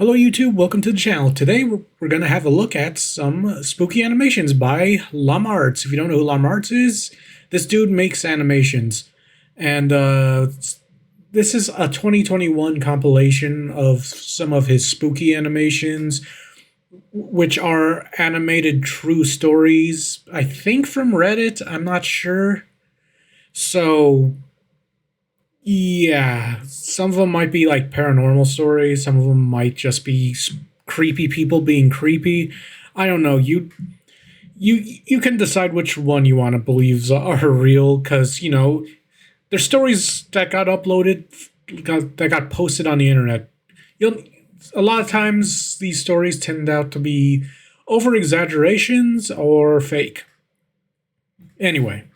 Hello YouTube, welcome to the channel. Today we're going to have a look at some spooky animations by Llama Arts. If you don't know who Llama Arts is, this dude makes animations. And this is a 2021 compilation of some of his spooky animations, which are animated true stories, I think from Reddit, I'm not sure. So yeah, some of them might be like paranormal stories. Some of them might just be creepy people being creepy. I don't know. You can decide which one you want to believe are real, because there's stories that got uploaded, that got posted on the internet. A lot of times these stories tend out to be over exaggerations or fake. Anyway,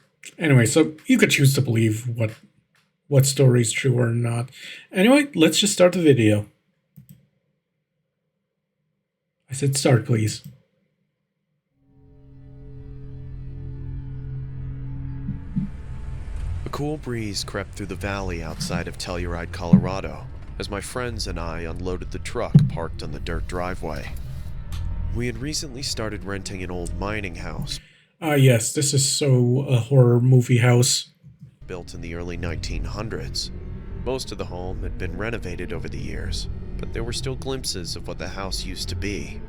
so you could choose to believe what story is true or not. Anyway, let's just start the video. I said start, please. A cool breeze crept through the valley outside of Telluride, Colorado, as my friends and I unloaded the truck parked on the dirt driveway. We had recently started renting an old mining house. Yes, this is so a horror movie house. Built in the early 1900s. Most of the home had been renovated over the years, but there were still glimpses of what the house used to be.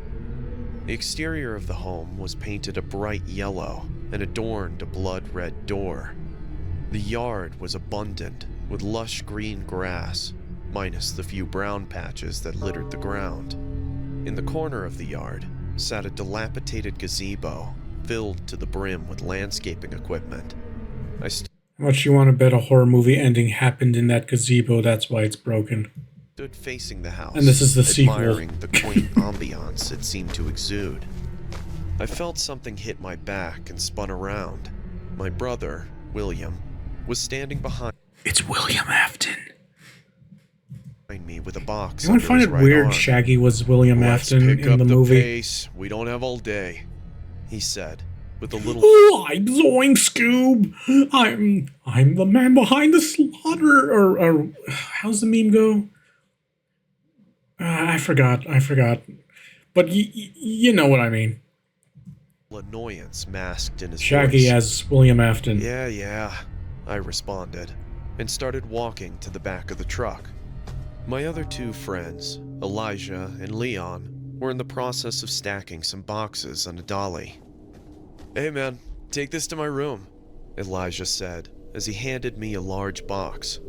The exterior of the home was painted a bright yellow and adorned a blood-red door. The yard was abundant, with lush green grass, minus the few brown patches that littered the ground. In the corner of the yard sat a dilapidated gazebo filled to the brim with landscaping equipment. How much you want to bet a horror movie ending happened in that gazebo? That's why it's broken. Stood facing the house, and this is the admiring sequel. the quaint ambiance it seemed to exude. I felt something hit my back and spun around. My brother, William, was standing behind. It's William Afton. Me with a box. You would find it weird arm. Shaggy was William Afton in the movie. Pace. We don't have all day, he said, with a little. I'm Zoink Scoob. I'm the man behind the slaughter. Or how's the meme go? I forgot. But you know what I mean. Annoyance masked in his Shaggy voice. as William Afton. Yeah, I responded, and started walking to the back of the truck. My other two friends, Elijah and Leon, were in the process of stacking some boxes on a dolly. Hey man, take this to my room, Elijah said as he handed me a large box.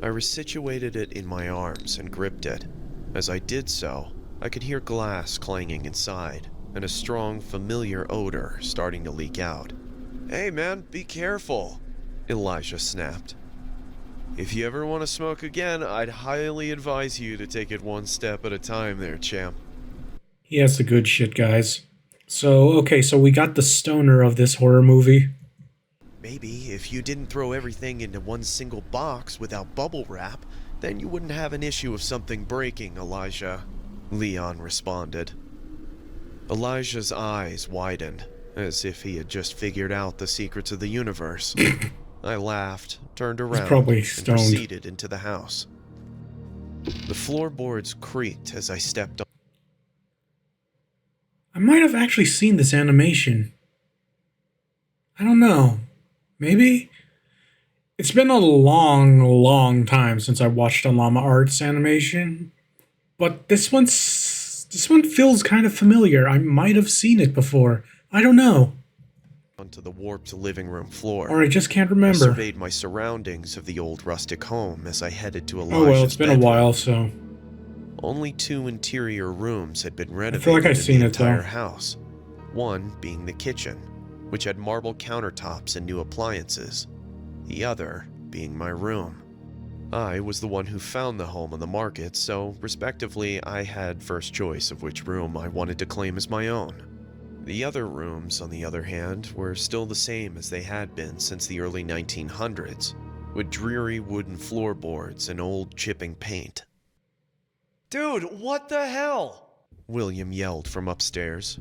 I resituated it in my arms and gripped it. As I did so, I could hear glass clanging inside and a strong, familiar odor starting to leak out. Hey man, be careful, Elijah snapped. If you ever want to smoke again, I'd highly advise you to take it one step at a time there, champ. He has the good shit, guys. So we got the stoner of this horror movie. Maybe if you didn't throw everything into one single box without bubble wrap, then you wouldn't have an issue of something breaking, Elijah, Leon responded. Elijah's eyes widened, as if he had just figured out the secrets of the universe. I laughed, turned around, and proceeded into the house. The floorboards creaked as I stepped on. I might have actually seen this animation. I don't know. Maybe? It's been a long time since I watched a Llama Arts animation. But this one feels kind of familiar. I might have seen it before. I don't know. Onto the warped living room floor. Or I just can't remember. I surveyed my surroundings of the old rustic home as I headed to Elijah's Oh well, it's been bedroom. a while, so. Only 2 interior rooms had been renovated I feel like I've seen in the it, entire though. house. One being the kitchen, which had marble countertops and new appliances. The other being my room. I was the one who found the home on the market, so respectively I had first choice of which room I wanted to claim as my own. The other rooms, on the other hand, were still the same as they had been since the early 1900s, with dreary wooden floorboards and old chipping paint. Dude, what the hell? William yelled from upstairs.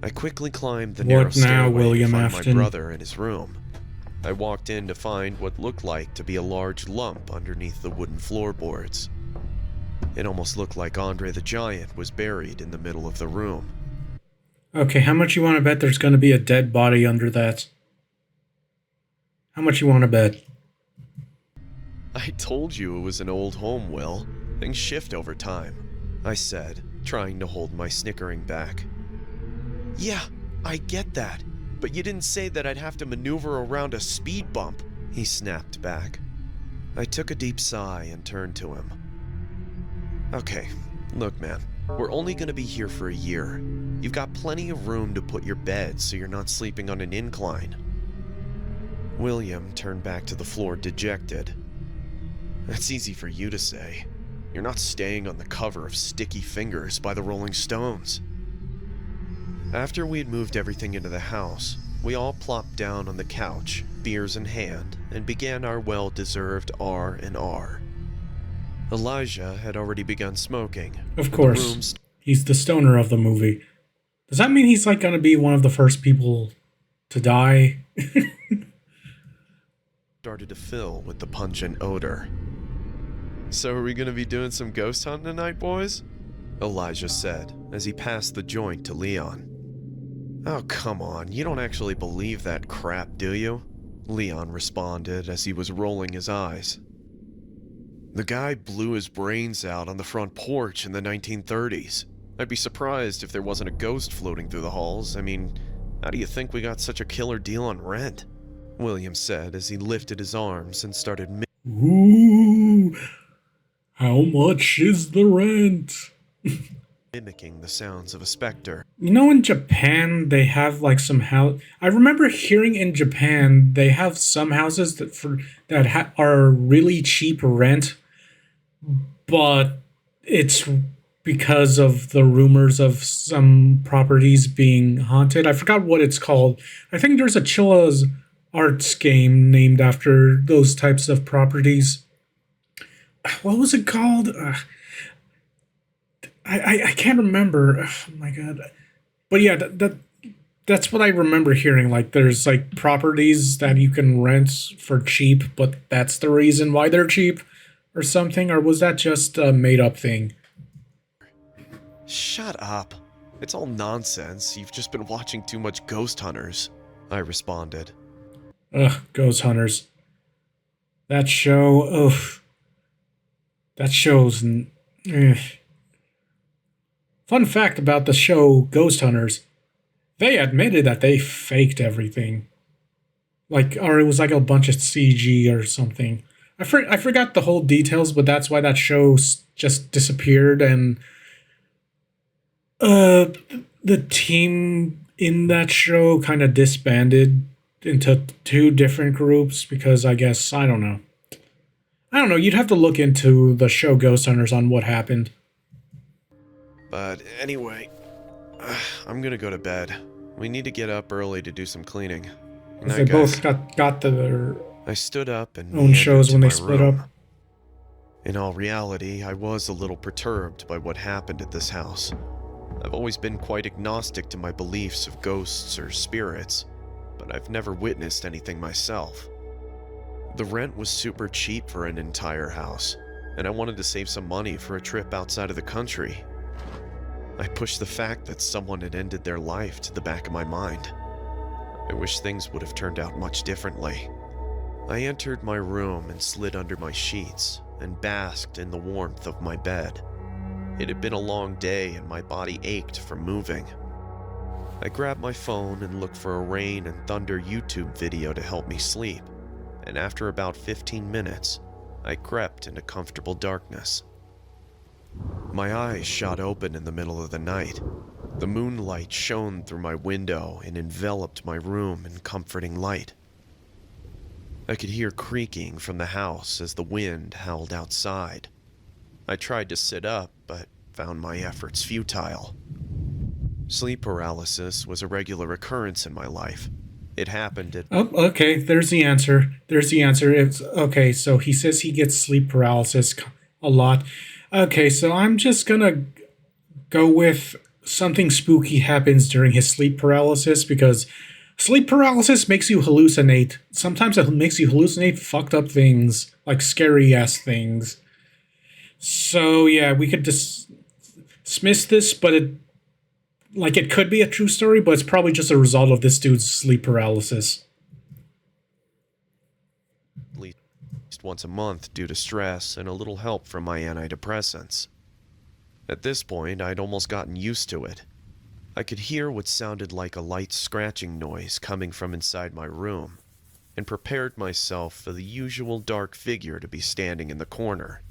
I quickly climbed the narrow stairway to find my brother in his room. I walked in to find what looked like to be a large lump underneath the wooden floorboards. It almost looked like Andre the Giant was buried in the middle of the room. Okay, how much you want to bet there's going to be a dead body under that? How much you want to bet? I told you it was an old home, Will. Things shift over time, I said, trying to hold my snickering back. Yeah, I get that, but you didn't say that I'd have to maneuver around a speed bump, he snapped back. I took a deep sigh and turned to him. Okay, look man, we're only gonna be here for a year. You've got plenty of room to put your bed so you're not sleeping on an incline. William turned back to the floor dejected. That's easy for you to say. You're not staying on the cover of Sticky Fingers by the Rolling Stones. After we had moved everything into the house, we all plopped down on the couch, beers in hand, and began our well-deserved R&R. Elijah had already begun smoking. Of course. He's the stoner of the movie. Does that mean he's like going to be one of the first people to die? Started to fill with the pungent odor. So are we going to be doing some ghost hunting tonight, boys? Elijah said as he passed the joint to Leon. Oh, come on, you don't actually believe that crap, do you? Leon responded as he was rolling his eyes. The guy blew his brains out on the front porch in the 1930s. I'd be surprised if there wasn't a ghost floating through the halls. I mean, how do you think we got such a killer deal on rent? William said as he lifted his arms and started Ooh, how much is the rent? mimicking the sounds of a specter. You know, in Japan, they have like some house. I remember hearing in Japan they have some houses that are really cheap rent, but it's because of the rumors of some properties being haunted. I forgot what it's called. I think there's a Llama Arts game named after those types of properties. What was it called? I can't remember. Oh my god. But yeah, that's what I remember hearing. Like there's like properties that you can rent for cheap, but that's the reason why they're cheap or something. Or was that just a made up thing? Shut up. It's all nonsense. You've just been watching too much Ghost Hunters, I responded. Ugh, Ghost Hunters. That show, ugh. That show's... Fun fact about the show Ghost Hunters. They admitted that they faked everything. Like, or it was like a bunch of CG or something. I forgot the whole details, but that's why that show just disappeared, and the team in that show kind of disbanded into two different groups because I guess, I don't know. You'd have to look into the show Ghost Hunters on what happened. But anyway, I'm gonna go to bed. We need to get up early to do some cleaning. They both got their I stood up and own shows when they split up. In all reality, I was a little perturbed by what happened at this house. I've always been quite agnostic to my beliefs of ghosts or spirits, but I've never witnessed anything myself. The rent was super cheap for an entire house, and I wanted to save some money for a trip outside of the country. I pushed the fact that someone had ended their life to the back of my mind. I wish things would have turned out much differently. I entered my room and slid under my sheets and basked in the warmth of my bed. It had been a long day and my body ached from moving. I grabbed my phone and looked for a rain and thunder YouTube video to help me sleep, and after about 15 minutes, I crept into comfortable darkness. My eyes shot open in the middle of the night. The moonlight shone through my window and enveloped my room in comforting light. I could hear creaking from the house as the wind howled outside. I tried to sit up, but found my efforts futile. Sleep paralysis was a regular occurrence in my life. It happened at... Oh, okay, there's the answer. It's okay, so he says he gets sleep paralysis a lot. Okay, so I'm just gonna go with something spooky happens during his sleep paralysis, because sleep paralysis makes you hallucinate. Sometimes it makes you hallucinate fucked up things, like scary ass things. So yeah, we could dismiss this, but it could be a true story, but it's probably just a result of this dude's sleep paralysis. At least once a month due to stress and a little help from my antidepressants. At this point, I'd almost gotten used to it. I could hear what sounded like a light scratching noise coming from inside my room, and prepared myself for the usual dark figure to be standing in the corner.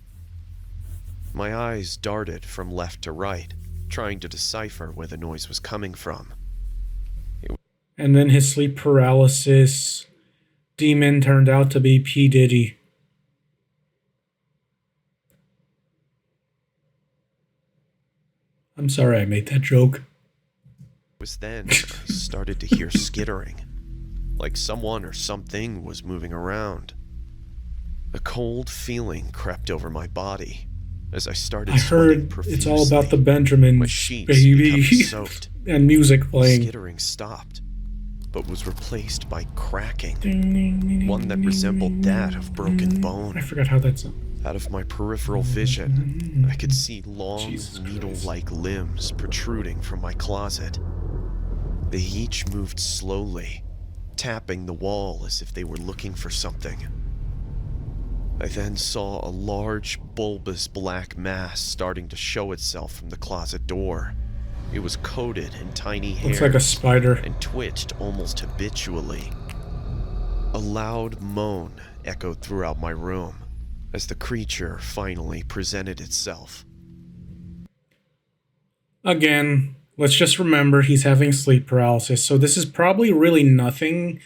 My eyes darted from left to right, trying to decipher where the noise was coming from. And then his sleep paralysis demon turned out to be P. Diddy. I'm sorry I made that joke. It was then I started to hear skittering, like someone or something was moving around. A cold feeling crept over my body as I started I sweating heard profusely. it's all about the Benjamins, My sheets baby. becoming soaked. And music The playing. skittering stopped, but was replaced by cracking, one that resembled that of broken bone. I forgot how that sounds. Out of my peripheral vision, I could see long, Jesus needle-like limbs protruding from my closet. They each moved slowly, tapping the wall as if they were looking for something. I then saw a large, bulbous black mass starting to show itself from the closet door. It was coated in tiny hairs. Looks like a spider. And twitched almost habitually. A loud moan echoed throughout my room as the creature finally presented itself. Again, let's just remember he's having sleep paralysis, so this is probably really nothing.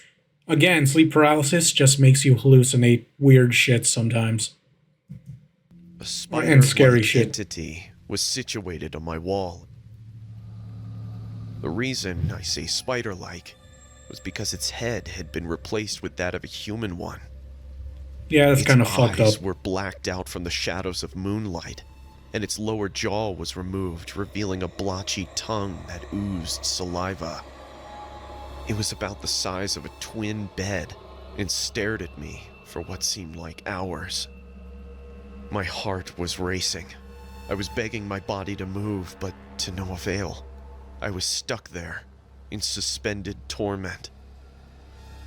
Again, sleep paralysis just makes you hallucinate weird shit sometimes. A And scary spider-like shit. entity was situated on my wall. The reason I say spider-like was because its head had been replaced with that of a human one. Yeah, that's Its kind of fucked up. eyes were blacked out from the shadows of moonlight, and its lower jaw was removed, revealing a blotchy tongue that oozed saliva. It was about the size of a twin bed and stared at me for what seemed like hours. My heart was racing. I was begging my body to move, but to no avail. I was stuck there, in suspended torment.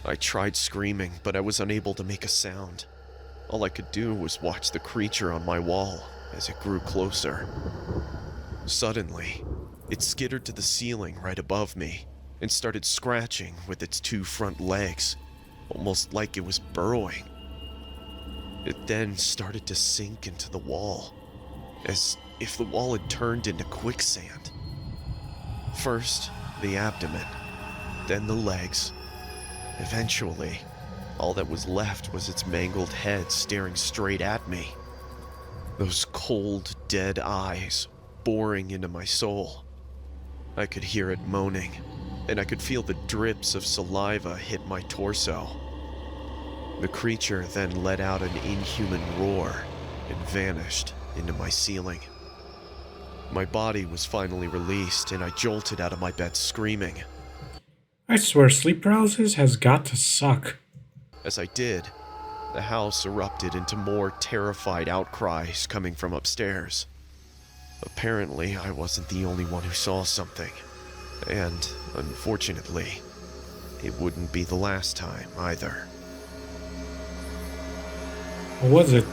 I tried screaming, but I was unable to make a sound. All I could do was watch the creature on my wall as it grew closer. Suddenly, it skittered to the ceiling right above me and started scratching with its two front legs, almost like it was burrowing. It then started to sink into the wall, as if the wall had turned into quicksand. First, the abdomen, then the legs. Eventually, all that was left was its mangled head staring straight at me. Those cold, dead eyes boring into my soul. I could hear it moaning, and I could feel the drips of saliva hit my torso. The creature then let out an inhuman roar and vanished into my ceiling. My body was finally released, and I jolted out of my bed screaming. I swear, sleep paralysis has got to suck. As I did, the house erupted into more terrified outcries coming from upstairs. Apparently, I wasn't the only one who saw something, and unfortunately, it wouldn't be the last time either. What was it?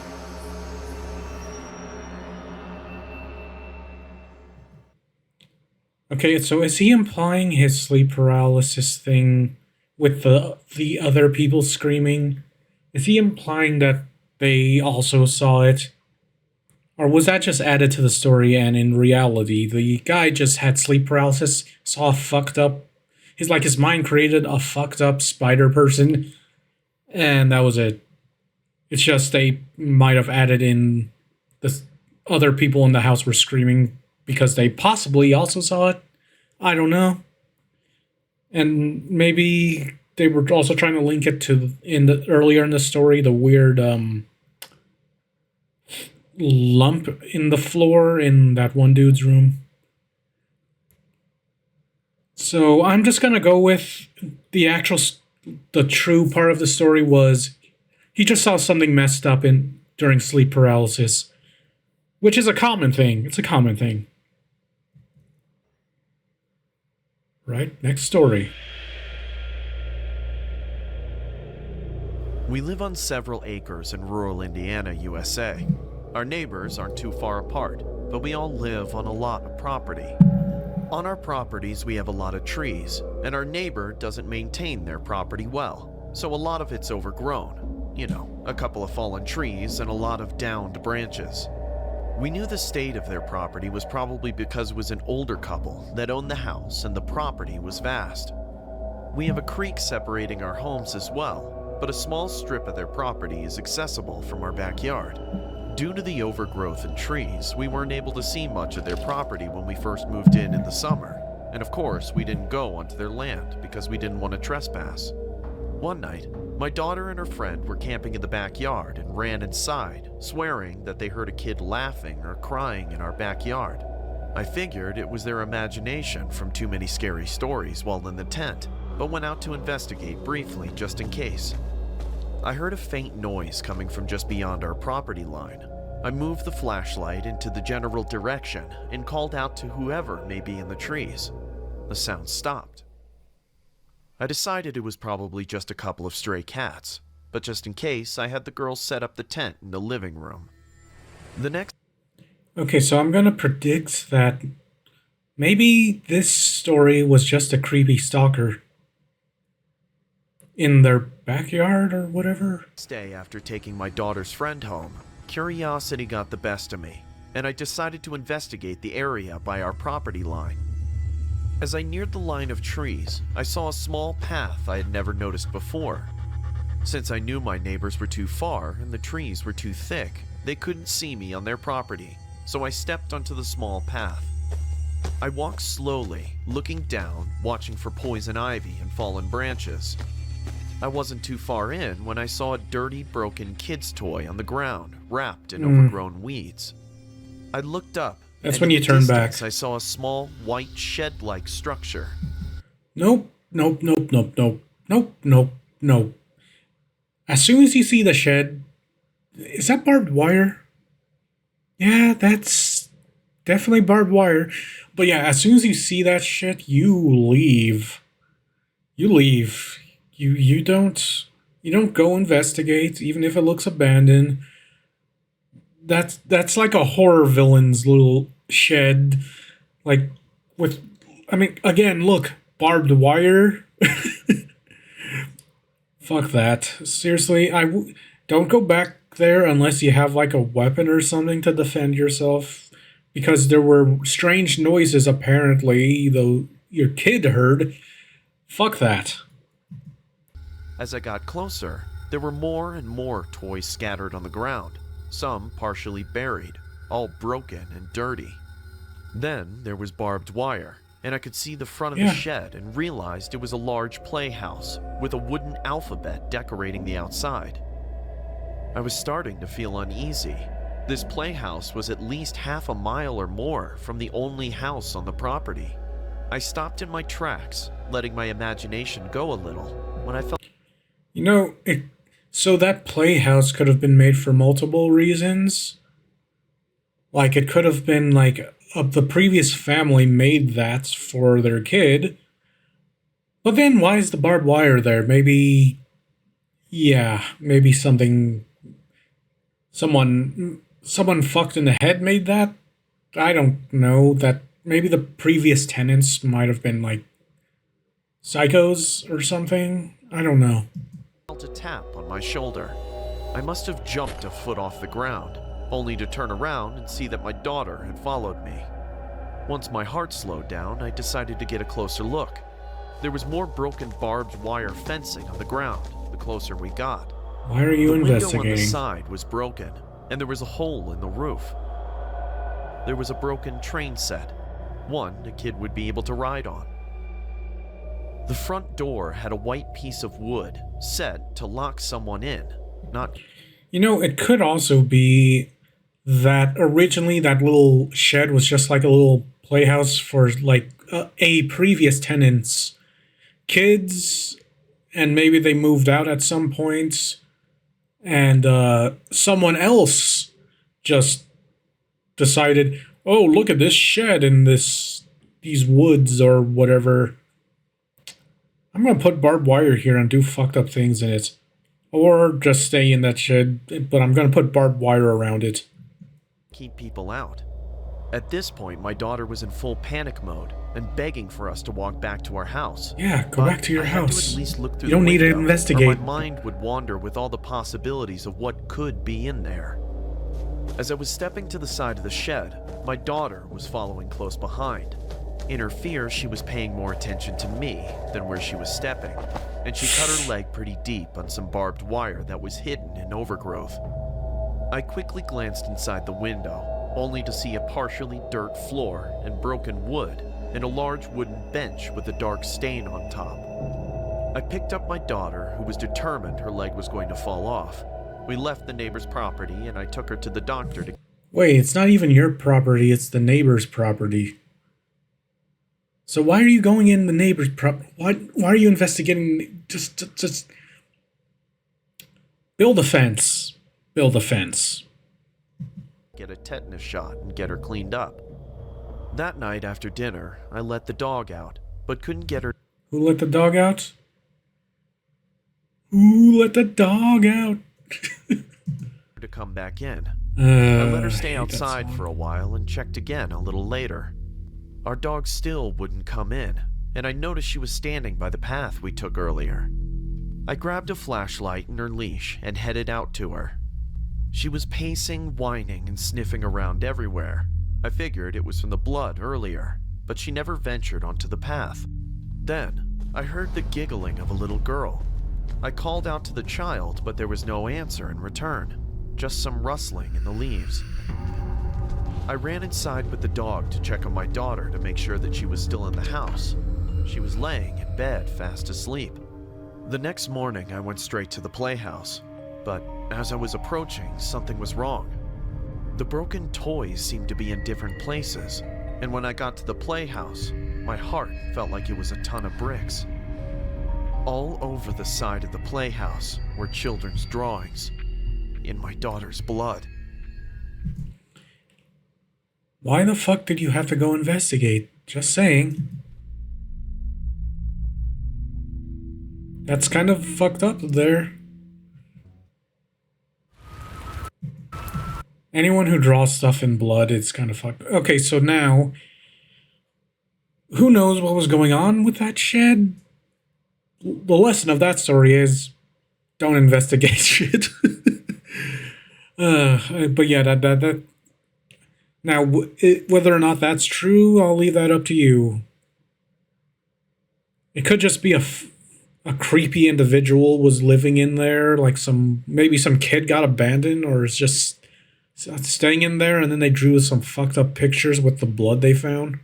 Okay, so is he implying his sleep paralysis thing with the other people screaming? Is he implying that they also saw it? Or was that just added to the story and in reality the guy just had sleep paralysis, saw a fucked up his mind created a fucked up spider person, and that was it. It's just they might have added in the other people in the house were screaming because they possibly also saw it. I don't know. And maybe they were also trying to link it to earlier in the story, the weird lump in the floor in that one dude's room. So I'm just gonna go with the true part of the story was he just saw something messed up during sleep paralysis, which is a common thing. It's a common thing. Right? Next story. We live on several acres in rural Indiana, USA. Our neighbors aren't too far apart, but we all live on a lot of property. On our properties, we have a lot of trees, and our neighbor doesn't maintain their property well, so a lot of it's overgrown. You know, a couple of fallen trees and a lot of downed branches. We knew the state of their property was probably because it was an older couple that owned the house and the property was vast. We have a creek separating our homes as well, but a small strip of their property is accessible from our backyard. Due to the overgrowth and trees, we weren't able to see much of their property when we first moved in the summer, and of course we didn't go onto their land because we didn't want to trespass. One night, my daughter and her friend were camping in the backyard and ran inside, swearing that they heard a kid laughing or crying in our backyard. I figured it was their imagination from too many scary stories while in the tent, but went out to investigate briefly just in case. I heard a faint noise coming from just beyond our property line. I moved the flashlight into the general direction and called out to whoever may be in the trees. The sound stopped. I decided it was probably just a couple of stray cats, but just in case, I had the girls set up the tent in the living room. The next... Okay, so I'm gonna predict that maybe this story was just a creepy stalker in their backyard or whatever. day after taking my daughter's friend home, curiosity got the best of me, and I decided to investigate the area by our property line. As I neared the line of trees, I saw a small path I had never noticed before. Since I knew my neighbors were too far and the trees were too thick, they couldn't see me on their property, so I stepped onto the small path. I walked slowly, looking down, watching for poison ivy and fallen branches. I wasn't too far in when I saw a dirty, broken kid's toy on the ground, wrapped in overgrown weeds. I looked up. That's and when in you the turn back. distance, I saw a small, white shed-like structure. Nope, nope, nope, nope, nope, nope, nope, nope. As soon as you see the shed, is that barbed wire? Yeah, that's definitely barbed wire. But yeah, as soon as you see that shit, you leave. You leave. You don't go investigate, even if it looks abandoned. That's like a horror villain's little shed, like with. I mean, again, look, barbed wire. Fuck that. Seriously, don't go back there unless you have like a weapon or something to defend yourself, because there were strange noises apparently, though your kid heard. Fuck that. As I got closer, there were more and more toys scattered on the ground, some partially buried, all broken and dirty. Then there was barbed wire, and I could see the front of the shed and realized it was a large playhouse with a wooden alphabet decorating the outside. I was starting to feel uneasy. This playhouse was at least half a mile or more from the only house on the property. I stopped in my tracks, letting my imagination go a little, when I felt... You know, so that playhouse could have been made for multiple reasons. Like, it could have been like the previous family made that for their kid. But then why is the barbed wire there? Maybe someone fucked in the head made that. I don't know. That maybe the previous tenants might have been like psychos or something. I don't know. I felt a tap on my shoulder. I must have jumped a foot off the ground, only to turn around and see that my daughter had followed me. Once my heart slowed down, I decided to get a closer look. There was more broken barbed wire fencing on the ground the closer we got. Why are you investigating? The window on the side was broken, and there was a hole in the roof. There was a broken train set, one a kid would be able to ride on. The front door had a white piece of wood set to lock someone in, not... You know, it could also be that originally that little shed was just like a little playhouse for like a previous tenant's kids, and maybe they moved out at some point, and someone else just decided, oh, look at this shed in these woods or whatever. I'm gonna put barbed wire here and do fucked up things in it. Or just stay in that shed, but I'm gonna put barbed wire around it. Keep people out. At this point, my daughter was in full panic mode and begging for us to walk back to our house. Yeah, go back to your I had house. to at least look through You don't the need to window, investigate. or my mind would wander with all the possibilities of what could be in there. As I was stepping to the side of the shed, my daughter was following close behind. In her fear, she was paying more attention to me than where she was stepping, and she cut her leg pretty deep on some barbed wire that was hidden in overgrowth. I quickly glanced inside the window, only to see a partially dirt floor and broken wood and a large wooden bench with a dark stain on top. I picked up my daughter, who was determined her leg was going to fall off. We left the neighbor's property and I took her to the doctor to... Wait, it's not even your property, it's the neighbor's property. So why are you going in the neighbor's property? Why are you investigating? Just build a fence. Build a fence. get a tetanus shot and get her cleaned up. That night after dinner, I let the dog out, but couldn't get her Who let the dog out? Who let the dog out? to come back in. I let her stay I hate that outside song. for a while and checked again a little later. Our dog still wouldn't come in, and I noticed she was standing by the path we took earlier. I grabbed a flashlight and her leash and headed out to her. She was pacing, whining, and sniffing around everywhere. I figured it was from the blood earlier, but she never ventured onto the path. Then, I heard the giggling of a little girl. I called out to the child, but there was no answer in return, just some rustling in the leaves. I ran inside with the dog to check on my daughter to make sure that she was still in the house. She was laying in bed, fast asleep. The next morning, I went straight to the playhouse, but as I was approaching, something was wrong. The broken toys seemed to be in different places, and when I got to the playhouse, my heart felt like it was a ton of bricks. All over the side of the playhouse were children's drawings, in my daughter's blood. Why the fuck did you have to go investigate? Just saying. That's kind of fucked up there. Anyone who draws stuff in blood, it's kind of fucked. Okay, so now, who knows what was going on with that shed? The lesson of that story is, don't investigate shit. But yeah, that. Now, whether or not that's true, I'll leave that up to you. It could just be a creepy individual was living in there, like maybe some kid got abandoned or is just staying in there, and then they drew some fucked up pictures with the blood they found.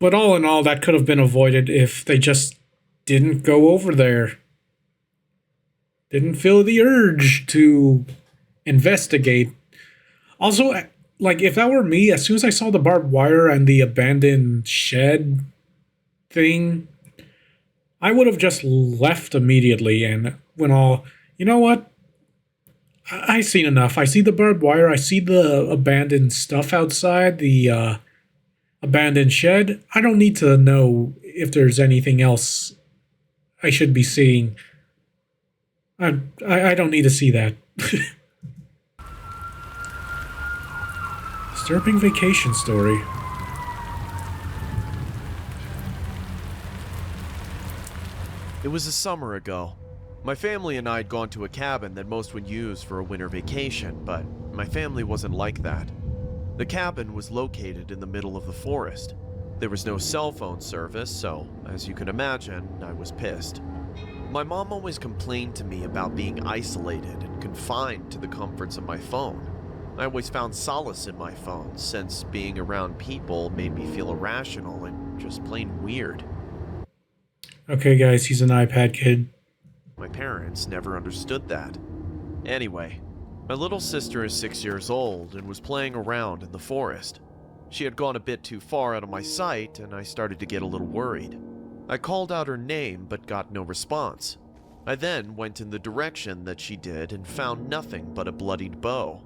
But all in all, that could have been avoided if they just didn't go over there. Didn't feel the urge to investigate. Also, like, if that were me, as soon as I saw the barbed wire and the abandoned shed thing, I would have just left immediately and went all, you know what? I've seen enough. I see the barbed wire. I see the abandoned stuff outside, the abandoned shed. I don't need to know if there's anything else I should be seeing. I don't need to see that. Disturbing vacation story. It was a summer ago. My family and I had gone to a cabin that most would use for a winter vacation, but my family wasn't like that. The cabin was located in the middle of the forest. There was no cell phone service, so, as you can imagine, I was pissed. My mom always complained to me about being isolated and confined to the comforts of my phone. I always found solace in my phone, since being around people made me feel irrational and just plain weird. Okay, guys, he's an iPad kid. My parents never understood that. Anyway, my little sister is 6 years old and was playing around in the forest. She had gone a bit too far out of my sight, and I started to get a little worried. I called out her name but got no response. I then went in the direction that she did and found nothing but a bloodied bow.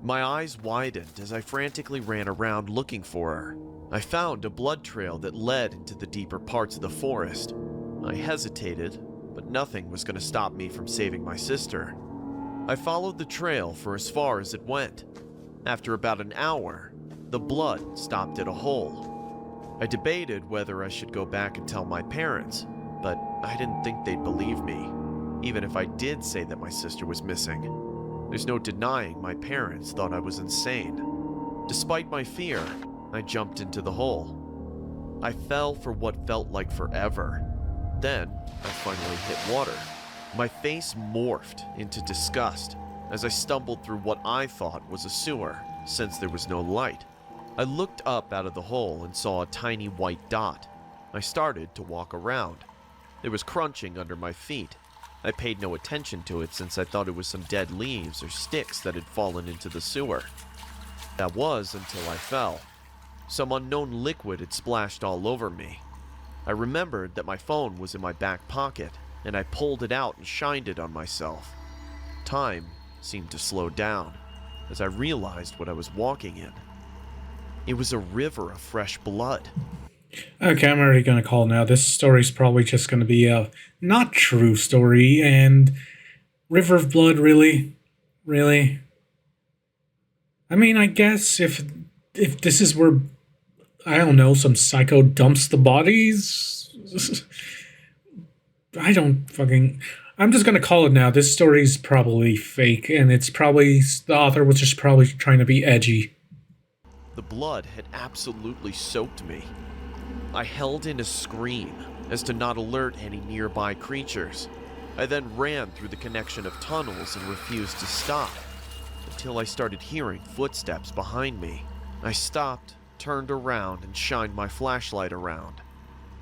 My eyes widened as I frantically ran around looking for her. I found a blood trail that led into the deeper parts of the forest. I hesitated, but nothing was going to stop me from saving my sister. I followed the trail for as far as it went. After about an hour, the blood stopped at a hole. I debated whether I should go back and tell my parents, but I didn't think they'd believe me, even if I did say that my sister was missing. There's no denying my parents thought I was insane. Despite my fear, I jumped into the hole. I fell for what felt like forever. Then, I finally hit water. My face morphed into disgust as I stumbled through what I thought was a sewer, since there was no light. I looked up out of the hole and saw a tiny white dot. I started to walk around. There was crunching under my feet. I paid no attention to it since I thought it was some dead leaves or sticks that had fallen into the sewer. That was until I fell. Some unknown liquid had splashed all over me. I remembered that my phone was in my back pocket, and I pulled it out and shined it on myself. Time seemed to slow down as I realized what I was walking in. It was a river of fresh blood. Okay, I'm already going to call now. This story's probably just going to be a not true story, and River of Blood, really? Really? I mean, I guess if this is where, I don't know, some psycho dumps the bodies? I don't fucking... I'm just going to call it now. This story's probably fake, and it's probably... The author was just probably trying to be edgy. The blood had absolutely soaked me. I held in a scream as to not alert any nearby creatures. I then ran through the connection of tunnels and refused to stop until I started hearing footsteps behind me. I stopped, turned around, and shined my flashlight around.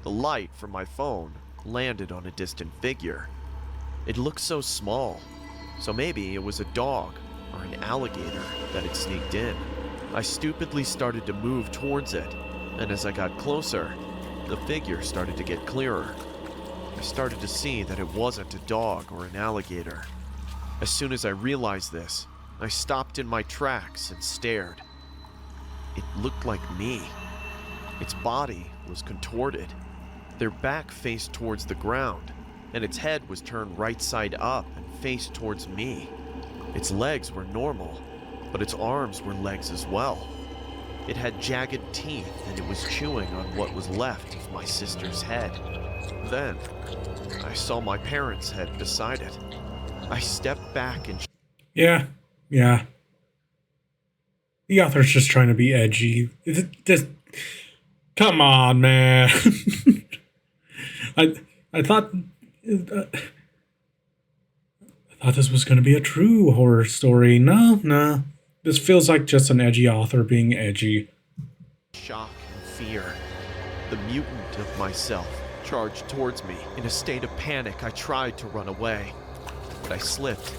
The light from my phone landed on a distant figure. It looked so small, so maybe it was a dog or an alligator that had sneaked in. I stupidly started to move towards it, and as I got closer, the figure started to get clearer. I started to see that it wasn't a dog or an alligator. As soon as I realized this, I stopped in my tracks and stared. It looked like me. Its body was contorted. Their back faced towards the ground, and its head was turned right side up and faced towards me. Its legs were normal, but its arms were legs as well. It had jagged teeth, and it was chewing on what was left of my sister's head. Then, I saw my parents' head beside it. I stepped back and... Yeah. The author's just trying to be edgy. Come on, man. I thought this was going to be a true horror story. No. This feels like just an edgy author being edgy. Shock and fear. The mutant of myself charged towards me. In a state of panic, I tried to run away, but I slipped.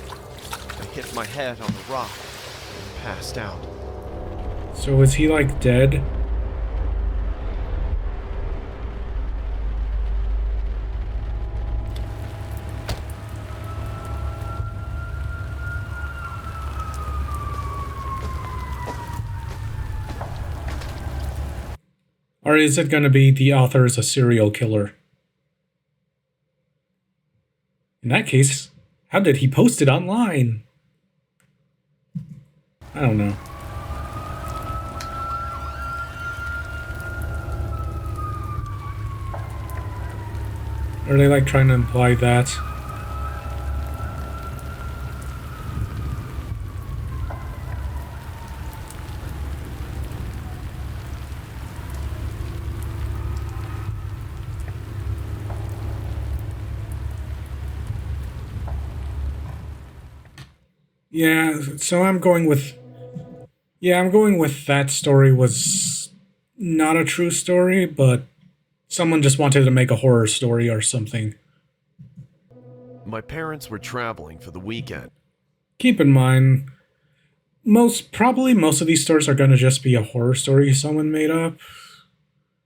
I hit my head on the rock and passed out. So is he like dead? Or is it going to be the author is a serial killer? In that case, how did he post it online? I don't know. Are they like trying to imply that? Yeah, so I'm going with that story was not a true story, but someone just wanted to make a horror story or something. My parents were traveling for the weekend. Keep in mind, most of these stories are going to just be a horror story someone made up.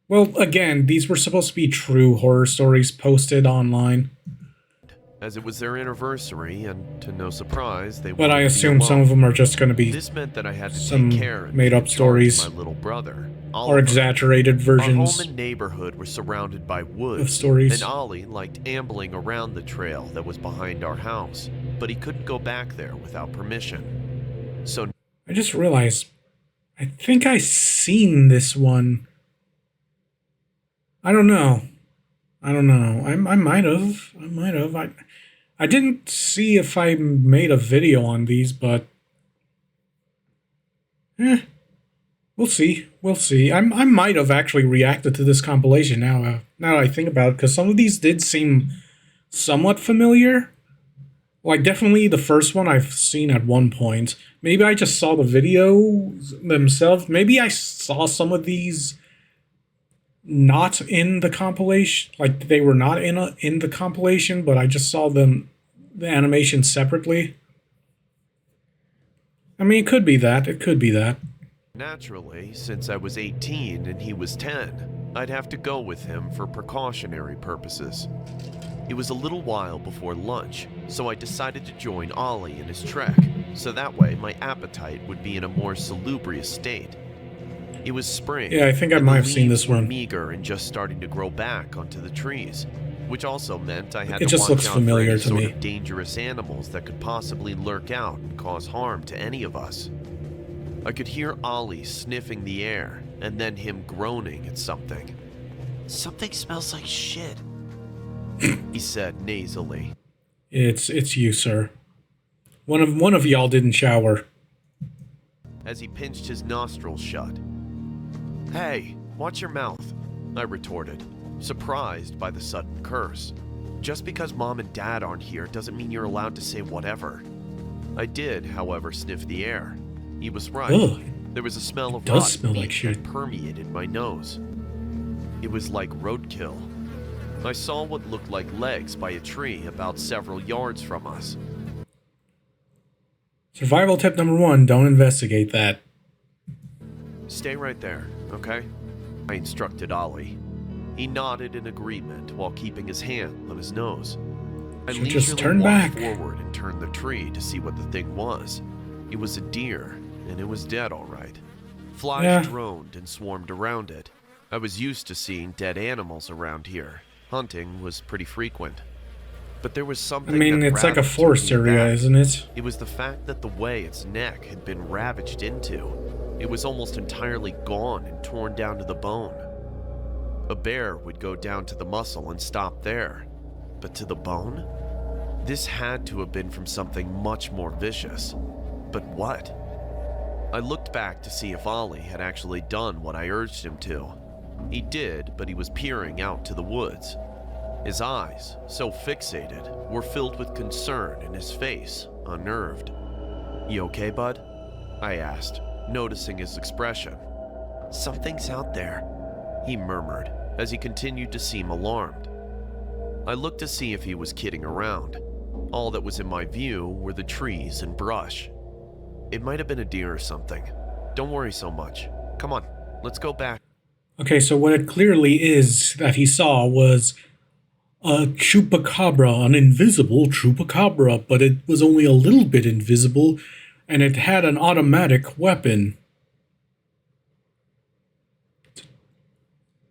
Well, again, these were supposed to be true horror stories posted online. as it was their anniversary, and to no surprise, they But I wanted to be assume some alone. of them are just going to be This meant that I had to some take care and made-up be in charge of stories my little brother, or Oliver. exaggerated Our home versions and neighborhood were surrounded by of woods, stories. and Ollie liked ambling around the trail that was behind our house, but he couldn't go back there without permission. So I just realized, I think I seen this one. I don't know. I might have. I didn't see if I made a video on these, but we'll see. We'll see. I might have actually reacted to this compilation now. Now that I think about it, because some of these did seem somewhat familiar. Like definitely the first one I've seen at one point. Maybe I just saw the videos themselves. Maybe I saw some of these not in the compilation, like they were not in the compilation, but I just saw the animation separately. I mean, it could be that. It could be that. naturally, since I was 18 and he was 10, I'd have to go with him for precautionary purposes. It was a little while before lunch, so I decided to join Ollie in his trek, so that way my appetite would be in a more salubrious state. It was spring. Yeah, I think I and might the have seen leaves this were one. meager and just starting to grow back onto the trees, which also meant I had It to just watch looks out familiar for any to sort me. of dangerous animals that could possibly lurk out and cause harm to any of us. I could hear Ollie sniffing the air, and then him groaning at something. "Something smells like shit," he said nasally. It's you, sir. One of y'all didn't shower. As he pinched his nostrils shut. "Hey, watch your mouth," I retorted, surprised by the sudden curse. "Just because Mom and Dad aren't here doesn't mean you're allowed to say whatever." I did, however, sniff the air. He was right. Ugh, There was a smell of does rotten smell meat like shit. that permeated my nose. It was like roadkill. I saw what looked like legs by a tree about several yards from us. Survival tip number 1, don't investigate that. "Stay right there, okay?" I instructed Ollie. He nodded in agreement while keeping his hand on his nose. I Should just leisurely turn walked back. forward and turned the tree to see what the thing was. It was a deer, and it was dead all right. Flies Yeah. droned and swarmed around it. I was used to seeing dead animals around here. Hunting was pretty frequent. But there was I something mean, that it's like a grabbed forest me area, back. isn't it? It was the fact that the way its neck had been ravaged into. It was almost entirely gone and torn down to the bone. A bear would go down to the muscle and stop there. But to the bone? This had to have been from something much more vicious. But what? I looked back to see if Ollie had actually done what I urged him to. He did, but he was peering out to the woods. His eyes, so fixated, were filled with concern and his face unnerved. "You okay, bud?" I asked, noticing his expression. "Something's out there," he murmured as he continued to seem alarmed. I looked to see if he was kidding around. All that was in my view were the trees and brush. It might have been a deer or something. Don't worry so much. Come on, let's go back. Okay, so what it clearly is that he saw was a chupacabra, an invisible chupacabra, but it was only a little bit invisible, and it had an automatic weapon.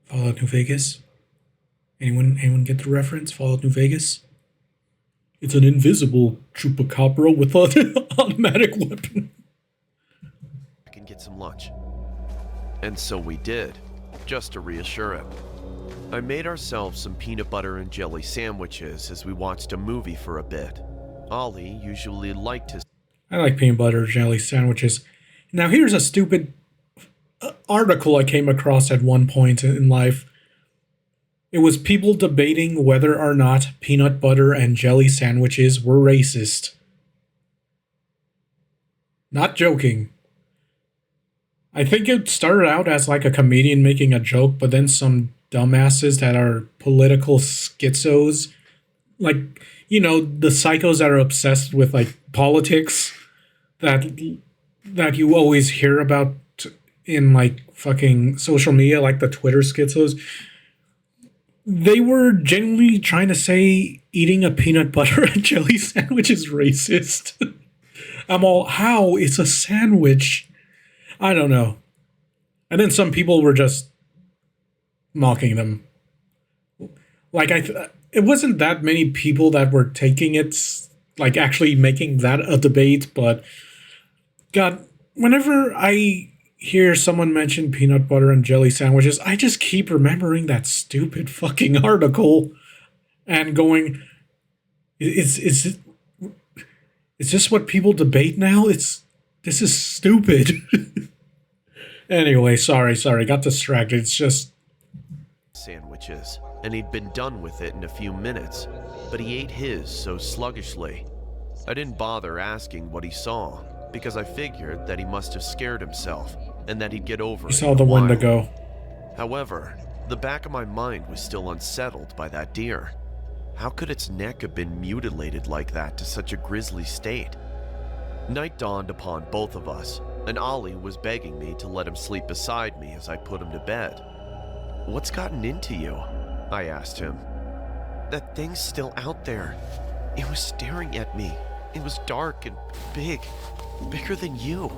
Fallout New Vegas? Anyone get the reference? Fallout New Vegas? It's an invisible chupacabra with an automatic weapon. I can get some lunch. And so we did, just to reassure him. I made ourselves some peanut butter and jelly sandwiches as we watched a movie for a bit. Ollie usually liked his I like peanut butter jelly sandwiches. Now here's a stupid article I came across at one point in life. It was people debating whether or not peanut butter and jelly sandwiches were racist. Not joking. I think it started out as like a comedian making a joke, but then some dumbasses that are political schizos, like, you know, the psychos that are obsessed with like politics that you always hear about in like fucking social media, like the Twitter schizos. They were genuinely trying to say eating a peanut butter and jelly sandwich is racist. I'm all, how? It's a sandwich. I don't know. And then some people were just mocking them. Like, it wasn't that many people that were taking it, like, actually making that a debate, but God, whenever I hear someone mention peanut butter and jelly sandwiches, I just keep remembering that stupid fucking article and going, is this what people debate now? This is stupid. Anyway, sorry, got distracted. It's just sandwiches, and he'd been done with it in a few minutes, but he ate his so sluggishly. I didn't bother asking what he saw, because I figured that he must have scared himself, and that he'd get over it. He saw the window go. However, the back of my mind was still unsettled by that deer. How could its neck have been mutilated like that to such a grisly state? Night dawned upon both of us, and Ollie was begging me to let him sleep beside me as I put him to bed. "What's gotten into you?" I asked him. "That thing's still out there. It was staring at me. It was dark and big. Bigger than you.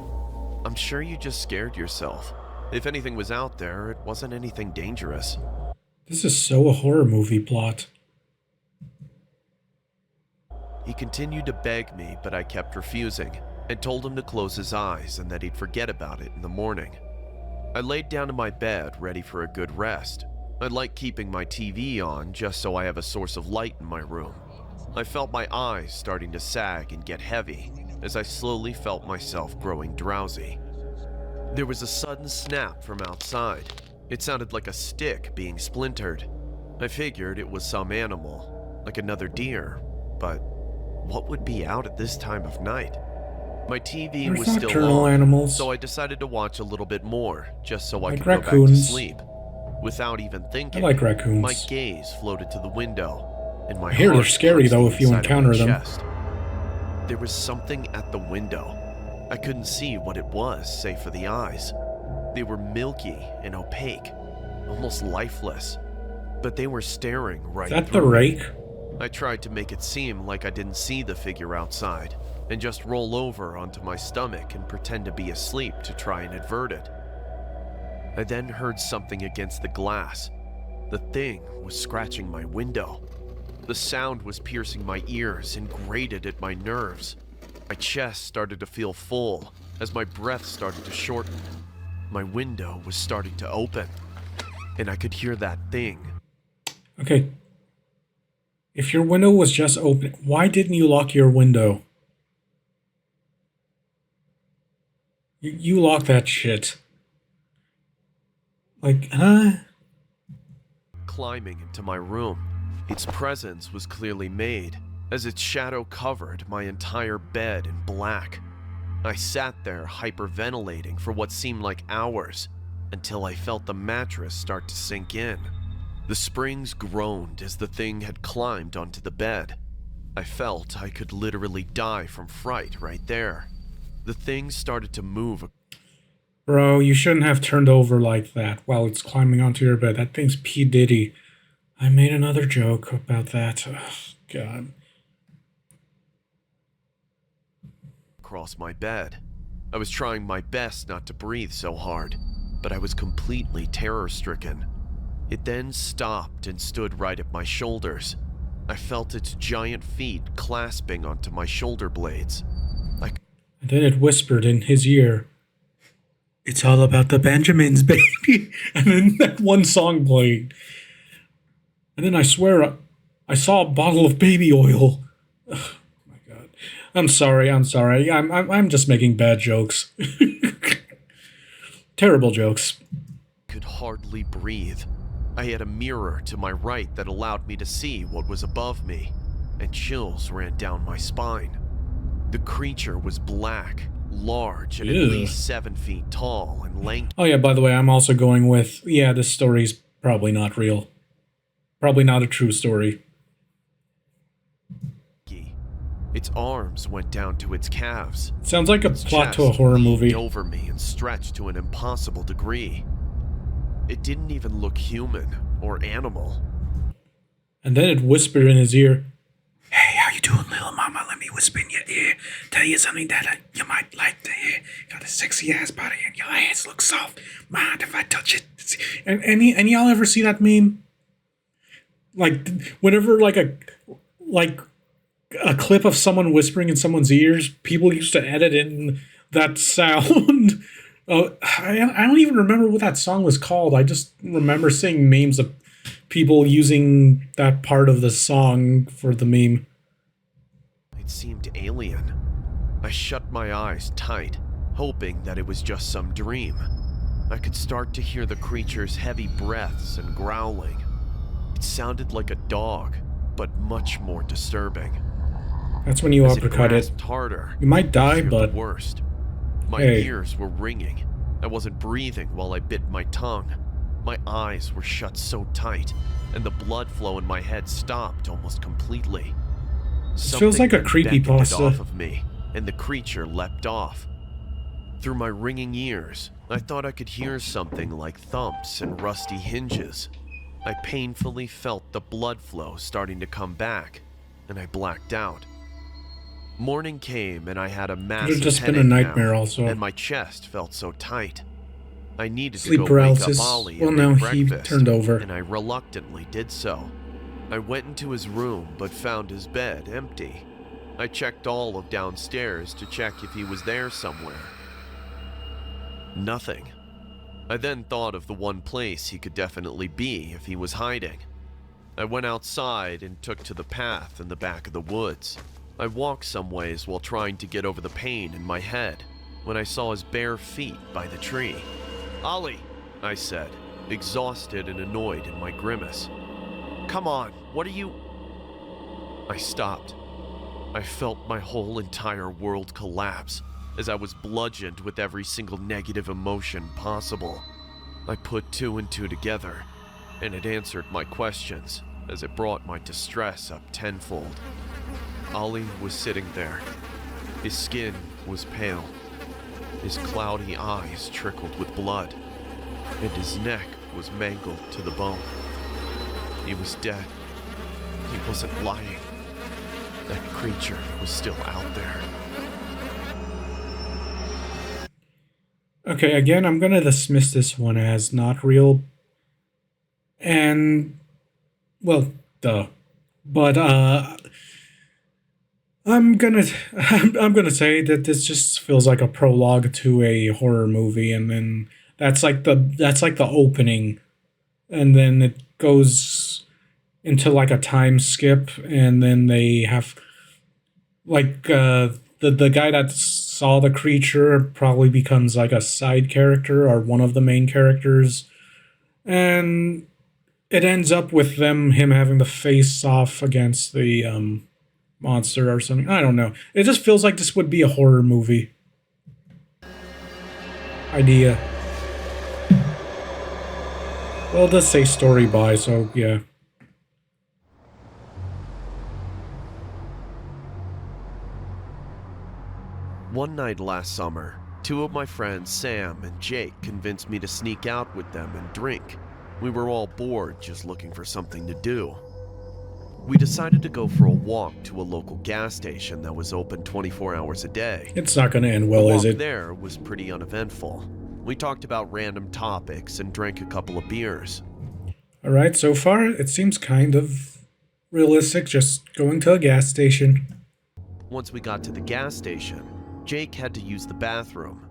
I'm sure you just scared yourself. If anything was out there, it wasn't anything dangerous." This is so a horror movie plot. He continued to beg me, but I kept refusing, and told him to close his eyes and that he'd forget about it in the morning. I laid down in my bed, ready for a good rest. I like keeping my TV on just so I have a source of light in my room. I felt my eyes starting to sag and get heavy as I slowly felt myself growing drowsy. There was a sudden snap from outside. It sounded like a stick being splintered. I figured it was some animal, like another deer, but what would be out at this time of night? My TV There's was still nocturnal on, animals. so I decided to watch a little bit more, just so I Like could go back to raccoons. sleep. Without even thinking, I like raccoons. my gaze floated to the window, and my I hear they're heart scary, punched though, the if you inside of encounter my them. chest. There was something at the window. I couldn't see what it was, save for the eyes. They were milky and opaque, almost lifeless, but they were staring right Is that through the me. rake? I tried to make it seem like I didn't see the figure outside, and just roll over onto my stomach and pretend to be asleep to try and avert it. I then heard something against the glass. The thing was scratching my window. The sound was piercing my ears and grated at my nerves. My chest started to feel full as my breath started to shorten. My window was starting to open, and I could hear that thing. Okay. If your window was just open, why didn't you lock your window? You lock that shit. Like, huh? Climbing into my room. Its presence was clearly made, as its shadow covered my entire bed in black. I sat there hyperventilating for what seemed like hours, until I felt the mattress start to sink in. The springs groaned as the thing had climbed onto the bed. I felt I could literally die from fright right there. The thing started to move. Bro, you shouldn't have turned over like that while it's climbing onto your bed. That thing's P. Diddy. I made another joke about that. Ugh, God. Across my bed. I was trying my best not to breathe so hard, but I was completely terror-stricken. It then stopped and stood right at my shoulders. I felt its giant feet clasping onto my shoulder blades. And then it whispered in his ear, "It's all about the Benjamins, baby." And then that one song played. And then I swear I saw a bottle of baby oil. Oh my God. I'm sorry. I'm just making bad jokes. Terrible jokes. Could hardly breathe. I had a mirror to my right that allowed me to see what was above me, and chills ran down my spine. The creature was black, large, and at Ew. least 7 feet tall and lanky. Oh yeah, by the way, I'm also going with, yeah, this story's probably not real. Probably not a true story. Its arms went down to its calves. Sounds like a Its plot to a chest horror leaned movie. over me and stretched to an impossible degree. It didn't even look human or animal. and then it whispered in his ear, "Hey, how you doing, little mama? Let me whisper in your ear. Tell you something that you might like to hear. Got a sexy ass body and your ass looks soft. Mind if I touch it?" And any y'all ever see that meme? Like whenever like a clip of someone whispering in someone's ears, people used to edit in that sound. I don't even remember what that song was called. I just remember seeing memes of people using that part of the song for the meme. It seemed alien. I shut my eyes tight, hoping that it was just some dream. I could start to hear the creature's heavy breaths and growling. It sounded like a dog, but much more disturbing. That's when you As uppercut it. grasped harder, You might die, I feared but the worst. My hey. ears were ringing. I wasn't breathing while I bit my tongue. My eyes were shut so tight, and the blood flow in my head stopped almost completely. This feels like a creepypasta. Off of me, and the creature leapt off. Through my ringing ears, I thought I could hear something like thumps and rusty hinges. I painfully felt the blood flow starting to come back, and I blacked out. Morning came, and I had a massive Could have just been a headache nightmare now, also. and my chest felt so tight. I needed Sleep to go paralysis. wake up Ollie Well, and no, make he breakfast, turned over. and I reluctantly did so. I went into his room, but found his bed empty. I checked all of downstairs to check if he was there somewhere. Nothing. I then thought of the one place he could definitely be if he was hiding. I went outside and took to the path in the back of the woods. I walked some ways while trying to get over the pain in my head when I saw his bare feet by the tree. "Ollie," I said, exhausted and annoyed in my grimace. "Come on, what are you—" I stopped. I felt my whole entire world collapse as I was bludgeoned with every single negative emotion possible. I put two and two together, and it answered my questions as it brought my distress up tenfold. Ollie was sitting there. His skin was pale. His cloudy eyes trickled with blood, and his neck was mangled to the bone. He was dead. He wasn't lying. That creature was still out there. Okay, again, I'm gonna dismiss this one as not real. And, well, duh. But, I'm gonna say that this just feels like a prologue to a horror movie, and then that's like the opening, and then it goes into like a time skip, and then they have like the guy that saw the creature probably becomes like a side character or one of the main characters, and it ends up with him having to face off against the monster or something. I don't know. It just feels like this would be a horror movie idea. Well, it does say story by, so yeah. One night last summer, two of my friends, Sam and Jake, convinced me to sneak out with them and drink. We were all bored, just looking for something to do. We decided to go for a walk to a local gas station that was open 24 hours a day. It's not going to end well, the is walk it? there was pretty uneventful. We talked about random topics and drank a couple of beers. All right, so far it seems kind of realistic, just going to a gas station. Once we got to the gas station, Jake had to use the bathroom.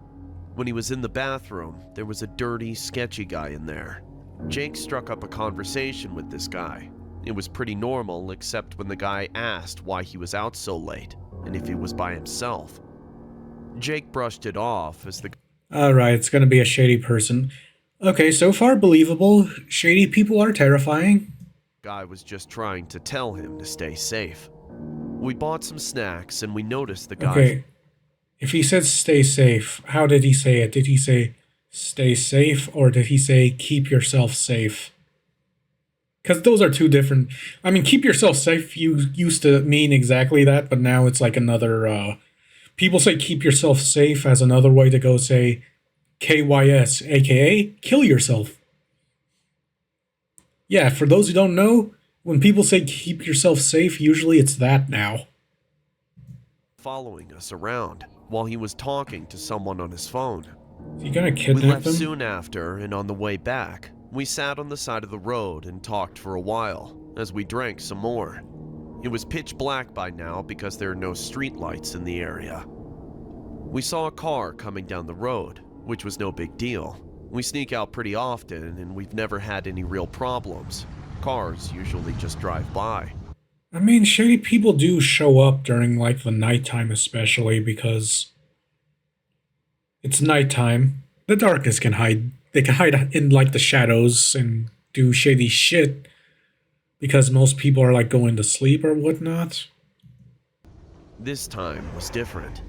When he was in the bathroom, there was a dirty, sketchy guy in there. Jake struck up a conversation with this guy. It was pretty normal, except when the guy asked why he was out so late, and if he was by himself. Jake brushed it off as the Alright, it's gonna be a shady person. Okay, so far believable. Shady people are terrifying. guy was just trying to tell him to stay safe. We bought some snacks, and we noticed the guy... Okay, if he said stay safe, how did he say it? Did he say stay safe, or did he say keep yourself safe? Because those are two different... I mean, keep yourself safe used to mean exactly that, but now it's like another... People say keep yourself safe as another way to go say KYS, aka kill yourself. Yeah, for those who don't know, When people say keep yourself safe, usually it's that now. following us around while he was talking to someone on his phone. You gonna We kidnap left them? soon after, and on the way back, we sat on the side of the road and talked for a while as we drank some more. It was pitch black by now because there are no street lights in the area. We saw a car coming down the road, which was no big deal. We sneak out pretty often, and we've never had any real problems. Cars usually just drive by. I mean, shady people do show up during, like, the nighttime especially, because it's nighttime. The darkness can hide. They can hide in, like, the shadows and do shady shit, because most people are, like, going to sleep or whatnot. This time was different.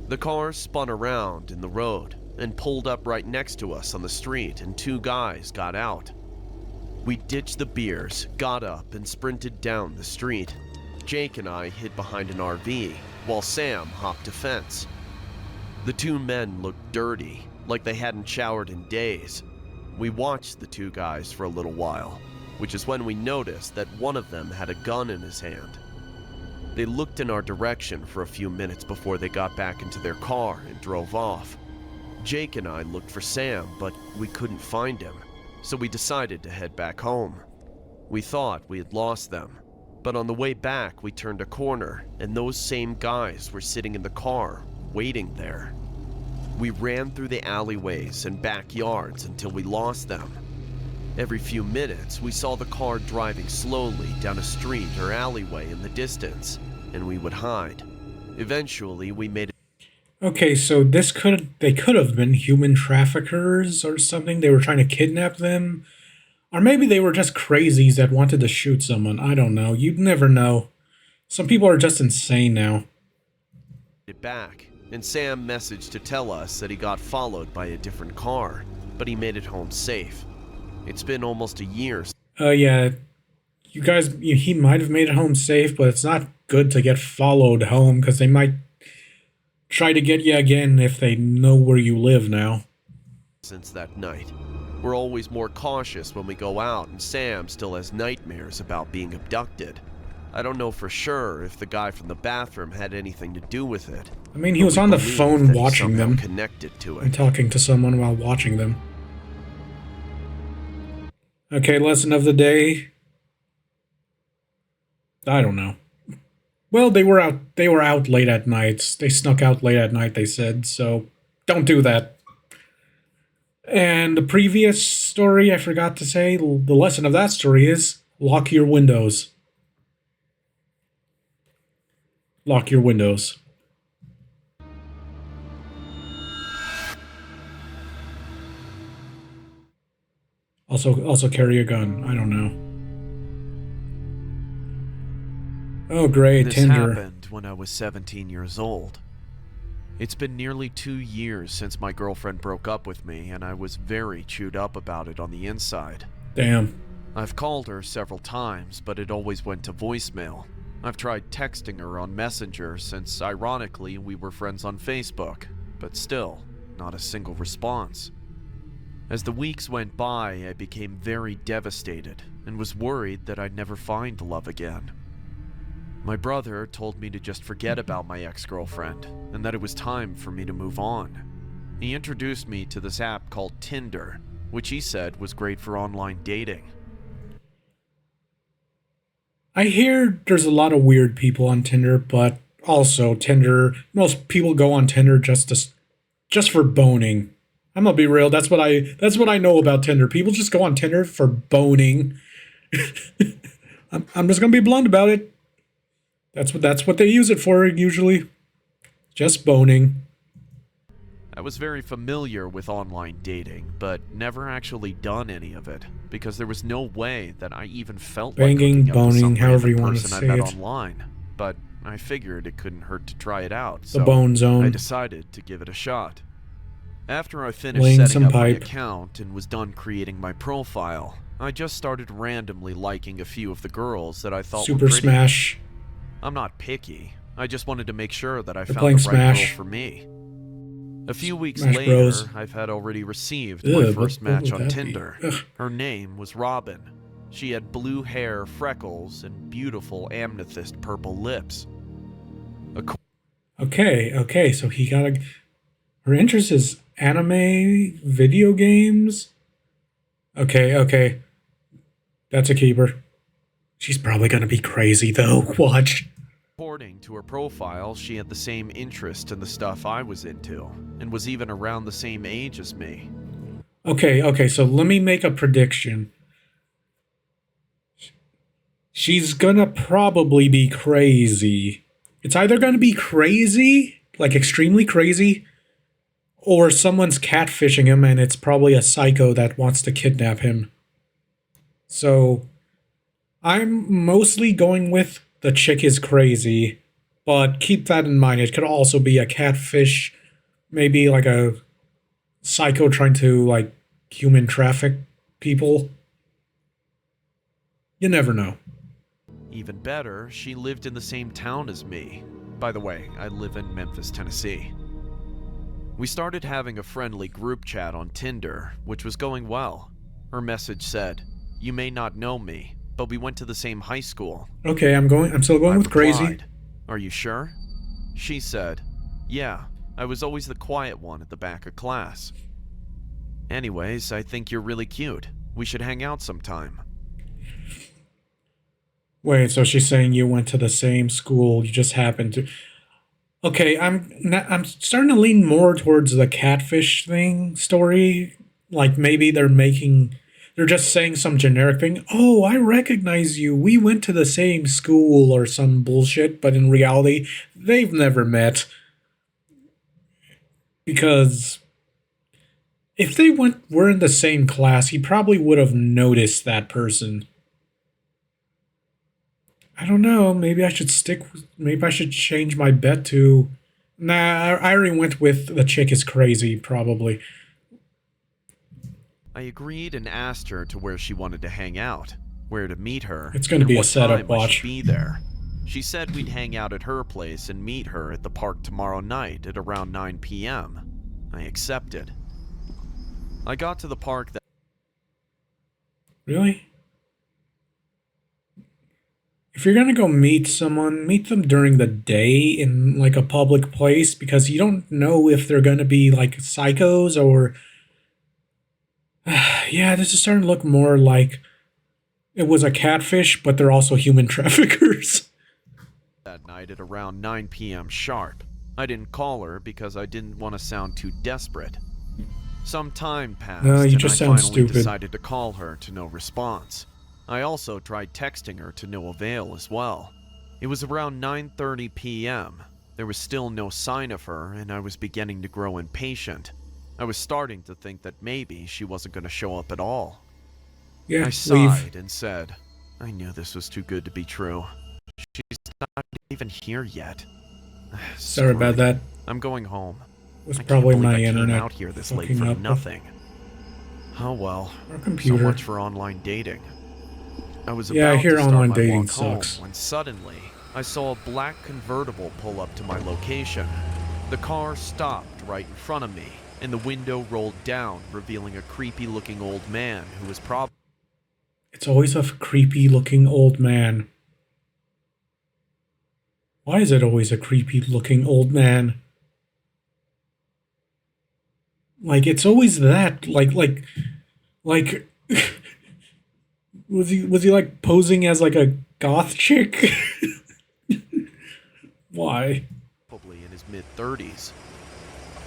The car spun around in the road and pulled up right next to us on the street, and two guys got out. We ditched the beers, got up, and sprinted down the street. Jake and I hid behind an RV, while Sam hopped a fence. The two men looked dirty, like they hadn't showered in days. We watched the two guys for a little while, which is when we noticed that one of them had a gun in his hand. They looked in our direction for a few minutes before they got back into their car and drove off. Jake and I looked for Sam, but we couldn't find him, so we decided to head back home. We thought we had lost them, but on the way back we turned a corner, and those same guys were sitting in the car, waiting there. We ran through the alleyways and backyards until we lost them. Every few minutes, we saw the car driving slowly down a street or alleyway in the distance, and we would hide. Eventually, we made it. Okay, so they could have been human traffickers or something. They were trying to kidnap them. Or maybe they were just crazies that wanted to shoot someone. I don't know. You'd never know. Some people are just insane now. back, and Sam messaged to tell us that he got followed by a different car, but he made it home safe. It's been almost a year. Yeah. You guys, he might have made it home safe, but it's not good to get followed home because they might try to get you again if they know where you live now. Since that night, we're always more cautious when we go out, and Sam still has nightmares about being abducted. I don't know for sure if the guy from the bathroom had anything to do with it. I mean, he was on the phone watching them connected to it. and talking to someone while watching them. Okay, lesson of the day. I don't know. Well, they were out late at night. They snuck out late at night, they said, so don't do that. And the previous story, I forgot to say, the lesson of that story is lock your windows. Lock your windows. Also carry a gun. I don't know. Oh, great, This Tinder. happened when I was 17 years old. It's been nearly 2 years since my girlfriend broke up with me, and I was very chewed up about it on the inside. Damn. I've called her several times, but it always went to voicemail. I've tried texting her on Messenger since, ironically, we were friends on Facebook, but still, not a single response. As the weeks went by, I became very devastated and was worried that I'd never find love again. My brother told me to just forget about my ex-girlfriend and that it was time for me to move on. He introduced me to this app called Tinder, which he said was great for online dating. I hear there's a lot of weird people on Tinder, but also Tinder, most people go on Tinder just for boning. I'm gonna be real, that's what I know about Tinder. People just go on Tinder for boning. I'm just gonna be blunt about it. That's what they use it for usually. Just boning. I was very familiar with online dating, but never actually done any of it, because there was no way that I even felt Banging, like hooking up with boning, some however you random want to person say I met it. online. But I figured it couldn't hurt to try it out, The so bone I zone. decided to give it a shot. After I finished Laying setting some up my pipe. account and was done creating my profile, I just started randomly liking a few of the girls that I thought Super were pretty. Smash. I'm not picky. I just wanted to make sure that I They're found playing the right Smash. girl for me. A few weeks Smash later, Bros. I've had already received Ugh, my what first match would on that be? Tinder. Ugh. Her name was Robin. She had blue hair, freckles, and beautiful amethyst purple lips. Okay, so he got a. Her interest is anime, video games. Okay. That's a keeper. She's probably gonna be crazy though. Watch. According to her profile, she had the same interest in the stuff I was into, and was even around the same age as me. Okay, so let me make a prediction. She's gonna probably be crazy. It's either gonna be crazy, like extremely crazy, or someone's catfishing him and it's probably a psycho that wants to kidnap him. So, I'm mostly going with the chick is crazy, but keep that in mind. It could also be a catfish, maybe like a psycho trying to like human traffic people. You never know. Even better, she lived in the same town as me. By the way, I live in Memphis, Tennessee. We started having a friendly group chat on Tinder, which was going well. Her message said, "You may not know me, but we went to the same high school." Okay, I'm still going I with crazy. replied, "Are you sure?" She said, "Yeah, I was always the quiet one at the back of class. Anyways, I think you're really cute. We should hang out sometime." Wait, so she's saying you went to the same school, you just happened to. Okay, I'm starting to lean more towards the catfish thing story. Like maybe they're just saying some generic thing. Oh, I recognize you. We went to the same school or some bullshit, but in reality, they've never met. Because if they were in the same class, he probably would have noticed that person. I don't know. Maybe I should maybe I should change my bet to. Nah, I already went with the chick is crazy, probably. I agreed and asked her to where she wanted to hang out, where to meet her, It's gonna and be a what setup, time I watch. should be there. She said we'd hang out at her place and meet her at the park tomorrow night at around 9 p.m. I accepted. I got to the park that. Really? If you're gonna go meet someone, meet them during the day in like a public place because you don't know if they're gonna be like psychos or. Yeah, this is starting to look more like it was a catfish, but they're also human traffickers. That night at around 9 p.m. sharp. I didn't call her because I didn't want to sound too desperate. Some time passed No, you and just I sound finally stupid. decided to call her to no response. I also tried texting her to no avail as well. It was around 9:30 p.m. There was still no sign of her and I was beginning to grow impatient. I was starting to think that maybe she wasn't going to show up at all. Yeah, I leave. sighed and said, I knew this was too good to be true. She's not even here yet. Sorry about that. I'm going home. It was I can't probably believe my I came internet out here this late fucking for up. nothing. Oh well. Our So computer. much for online dating. I was Yeah, I about hear to start online my dating walk home sucks. when suddenly I saw a black convertible pull up to my location. The car stopped right in front of me, and the window rolled down, revealing a creepy-looking old man who was probably. It's always a creepy looking old man. Why is it always a creepy looking old man? Like it's always that. Like was he like posing as like a goth chick? Why? in his mid-30s.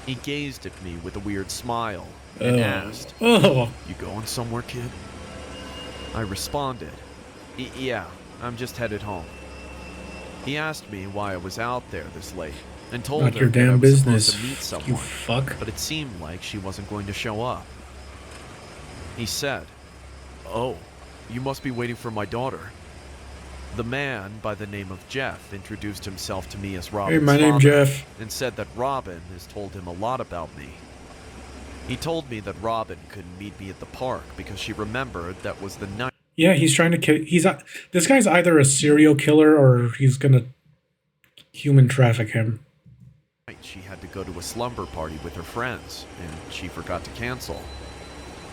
He gazed at me with a weird smile and asked, Oh, "You going somewhere, kid?" I responded, "Yeah, I'm just headed home." He asked me why I was out there this late, and told not her your that I damn was business. supposed to meet You someone, fuck. but it seemed like she wasn't going to show up. He said, "Oh, you must be waiting for my daughter." The man, by the name of Jeff, introduced himself to me as Robin's Hey, my name father, Jeff. and said that Robin has told him a lot about me. He told me that Robin couldn't meet me at the park because she remembered that was the night Yeah, he's trying to kill. This guy's either a serial killer or he's gonna human traffic him. she had to go to a slumber party with her friends, and she forgot to cancel.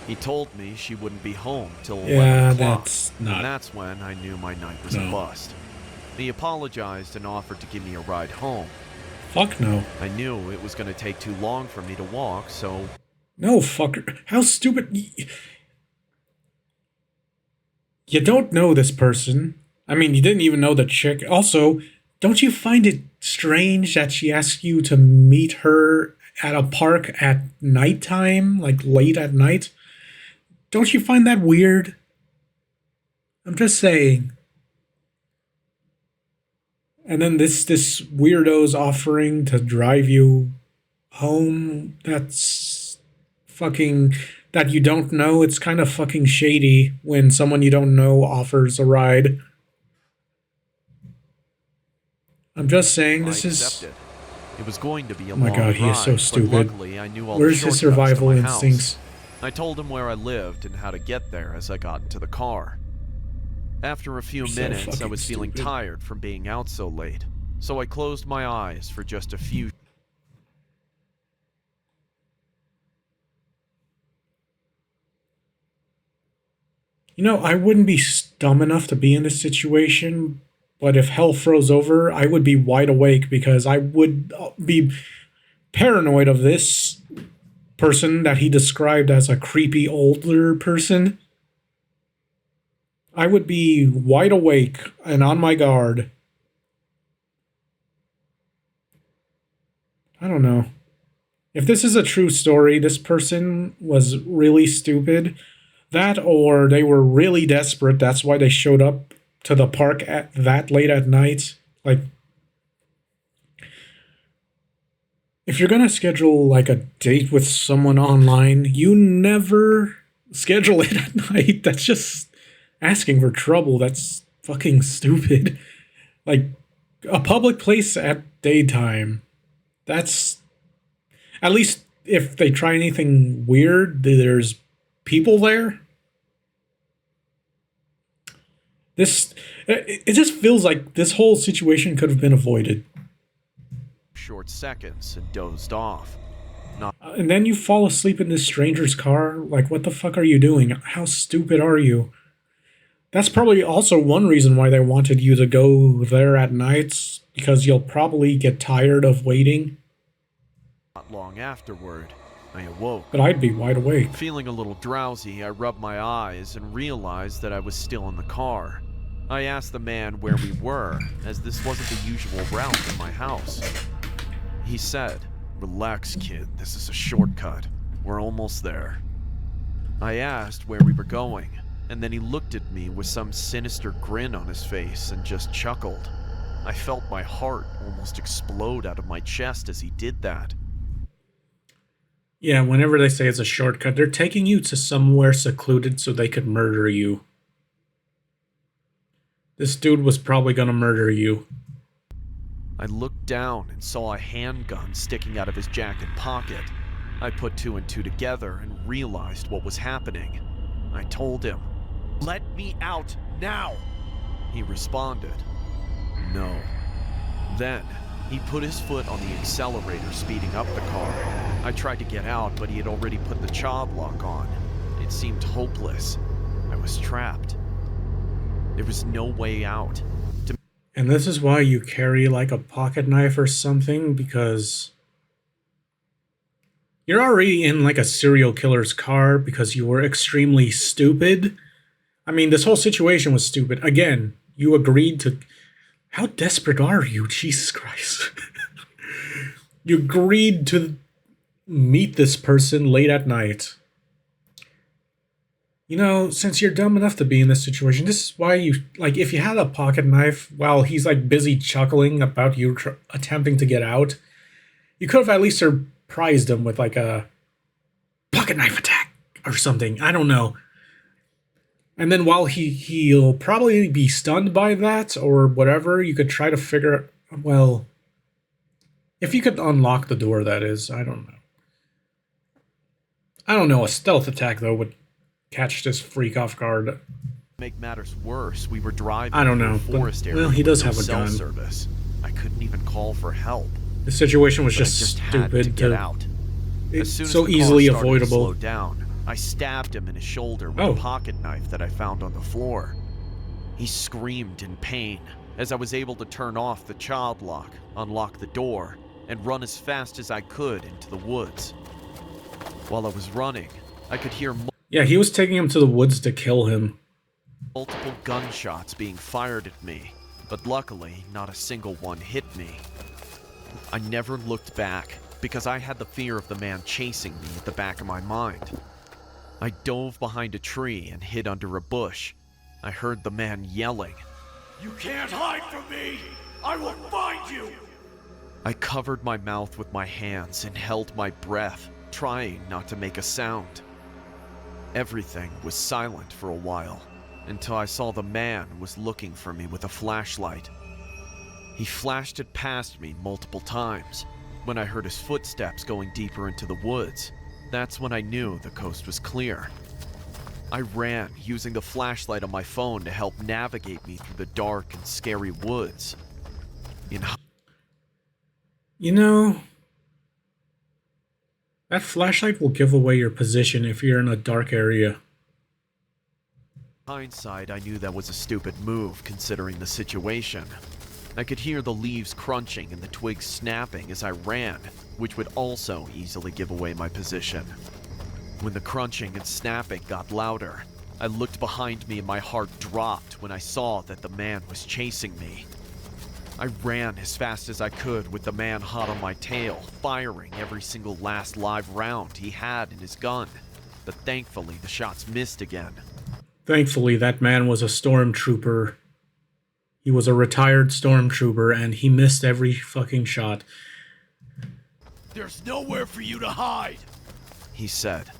He told me she wouldn't be home till 11 Yeah, o'clock, that's and not... that's when I knew my night was a bust. He apologized and offered to give me a ride home. Fuck no. I knew it was going to take too long for me to walk, so... No, fucker. How stupid... You don't know this person. I mean, you didn't even know the chick. Also, don't you find it strange that she asked you to meet her at a park at nighttime, like late at night? Don't you find that weird? I'm just saying. And then this weirdo's offering to drive you home. That's fucking... That you don't know. It's kind of fucking shady when someone you don't know offers a ride. I'm just saying, this is... It was going to be a Oh my long god, he is so ride, stupid. but luckily I knew all Where's the his shortcuts to survival my house. instincts? I told him where I lived and how to get there as I got into the car. After a few You're so minutes, I fucking was feeling stupid. tired from being out so late, so I closed my eyes for just a few. You know, I wouldn't be dumb enough to be in this situation, but if hell froze over, I would be wide awake because I would be paranoid of this person that he described as a creepy older person. I would be wide awake and on my guard. I don't know. If this is a true story, this person was really stupid. That, or they were really desperate. That's why they showed up to the park at that late at night. Like, if you're gonna schedule like a date with someone online, you never schedule it at night. That's just asking for trouble. That's fucking stupid. Like, a public place at daytime. That's... At least if they try anything weird, there's people there. It just feels like this whole situation could have been avoided. Short seconds and dozed off. And then you fall asleep in this stranger's car. Like, what the fuck are you doing? How stupid are you? That's probably also one reason why they wanted you to go there at nights, because you'll probably get tired of waiting. Not long afterward, I awoke. But I'd be wide awake. Feeling a little drowsy, I rubbed my eyes and realized that I was still in the car. I asked the man where we were, as this wasn't the usual route to my house. He said, "Relax, kid, this is a shortcut. We're almost there." I asked where we were going, and then he looked at me with some sinister grin on his face and just chuckled. I felt my heart almost explode out of my chest as he did that. Yeah, whenever they say it's a shortcut, they're taking you to somewhere secluded so they could murder you. This dude was probably gonna murder you. I looked down and saw a handgun sticking out of his jacket pocket. I put two and two together and realized what was happening. I told him, "Let me out now!" He responded, "No." Then, he put his foot on the accelerator, speeding up the car. I tried to get out, but he had already put the child lock on. It seemed hopeless. I was trapped. There was no way out. And this is why you carry like a pocket knife or something, because you're already in like a serial killer's car because you were extremely stupid. I mean, this whole situation was stupid. Again, you agreed to... How desperate are you? Jesus Christ. You agreed to meet this person late at night. You know, since you're dumb enough to be in this situation, this is why you... Like, if you had a pocket knife while he's, like, busy chuckling about you attempting to get out, you could have at least surprised him with, like, a pocket knife attack or something. I don't know. And then while he'll probably be stunned by that or whatever, you could try to figure... Well, if you could unlock the door, that is. I don't know. I don't know. A stealth attack, though, would catch this freak off guard. Make matters worse, we were driving I don't know, through a forest but, area well, he with does no have a cell gun. service. I couldn't even call for help. The situation was But I just had to stupid get out. As soon It's as so the easily car started to avoidable. slow down, I stabbed him in his shoulder with Oh. a pocket knife that I found on the floor. He screamed in pain as I was able to turn off the child lock, unlock the door, and run as fast as I could into the woods. While I was running, I could hear Yeah, he was taking him to the woods to kill him. multiple gunshots being fired at me, but luckily, not a single one hit me. I never looked back because I had the fear of the man chasing me at the back of my mind. I dove behind a tree and hid under a bush. I heard the man yelling, You can't hide from me! I will find you! I covered my mouth with my hands and held my breath, trying not to make a sound. Everything was silent for a while, until I saw the man was looking for me with a flashlight. He flashed it past me multiple times. When I heard his footsteps going deeper into the woods, that's when I knew the coast was clear. I ran, using the flashlight on my phone to help navigate me through the dark and scary woods. You know, that flashlight will give away your position if you're in a dark area. hindsight, I knew that was a stupid move considering the situation. I could hear the leaves crunching and the twigs snapping as I ran, which would also easily give away my position. When the crunching and snapping got louder, I looked behind me and my heart dropped when I saw that the man was chasing me. I ran as fast as I could with the man hot on my tail, firing every single last live round he had in his gun, but thankfully the shots missed again. Thankfully, that man was a stormtrooper. He was a retired stormtrooper, and he missed every fucking shot. There's nowhere for you to hide! He said.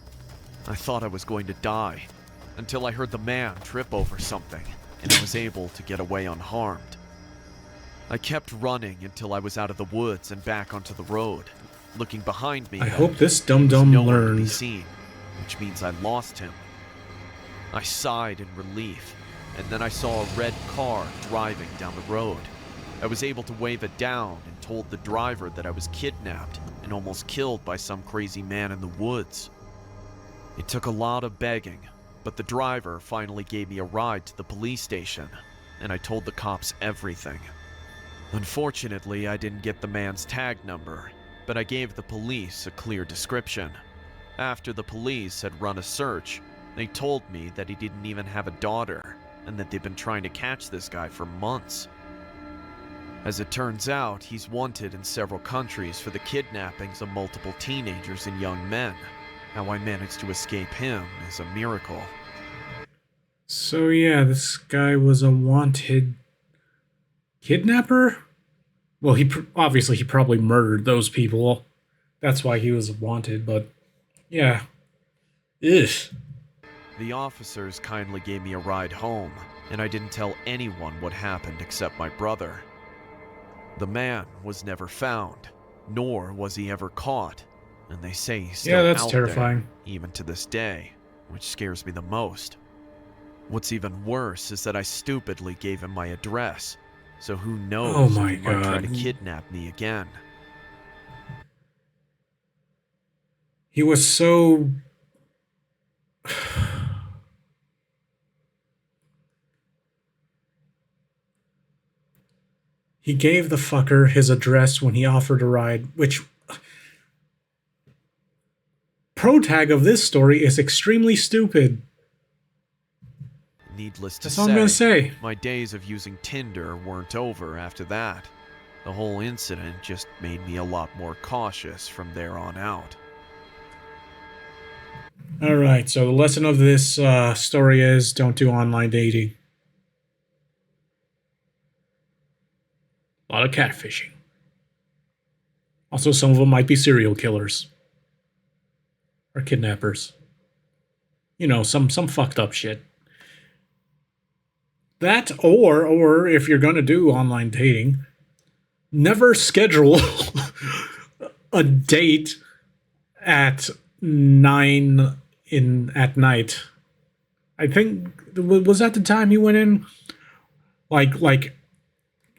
I thought I was going to die, until I heard the man trip over something, and I was able to get away unharmed. I kept running until I was out of the woods and back onto the road. Looking behind me, I though, hope this there was dum-dum no one to be learned. seen, which means I lost him. I sighed in relief, and then I saw a red car driving down the road. I was able to wave it down and told the driver that I was kidnapped and almost killed by some crazy man in the woods. It took a lot of begging, but the driver finally gave me a ride to the police station, and I told the cops everything. Unfortunately, I didn't get the man's tag number, but I gave the police a clear description. After the police had run a search, they told me that he didn't even have a daughter, and that they've been trying to catch this guy for months. As it turns out, he's wanted in several countries for the kidnappings of multiple teenagers and young men. How I managed to escape him is a miracle. So yeah, this guy was a wanted kidnapper? Well, obviously he probably murdered those people. That's why he was wanted, but yeah. Ugh. The officers kindly gave me a ride home, and I didn't tell anyone what happened except my brother. The man was never found, nor was he ever caught, and they say he's still Yeah, that's out terrifying. there, even to this day, which scares me the most. What's even worse is that I stupidly gave him my address, so who knows Oh my if he might try to God. kidnap me again. He was so... He gave the fucker his address when he offered a ride, which... Pro tag of this story is extremely stupid. Needless to That's all I'm gonna say. my days of using Tinder weren't over after that. The whole incident just made me a lot more cautious from there on out. Alright, so the lesson of this story is don't do online dating. A lot of catfishing. Also, some of them might be serial killers. Or kidnappers. You know, some fucked up shit. That, or if you're gonna do online dating, never schedule a date at 9 at night. I think, was that the time he went in? Like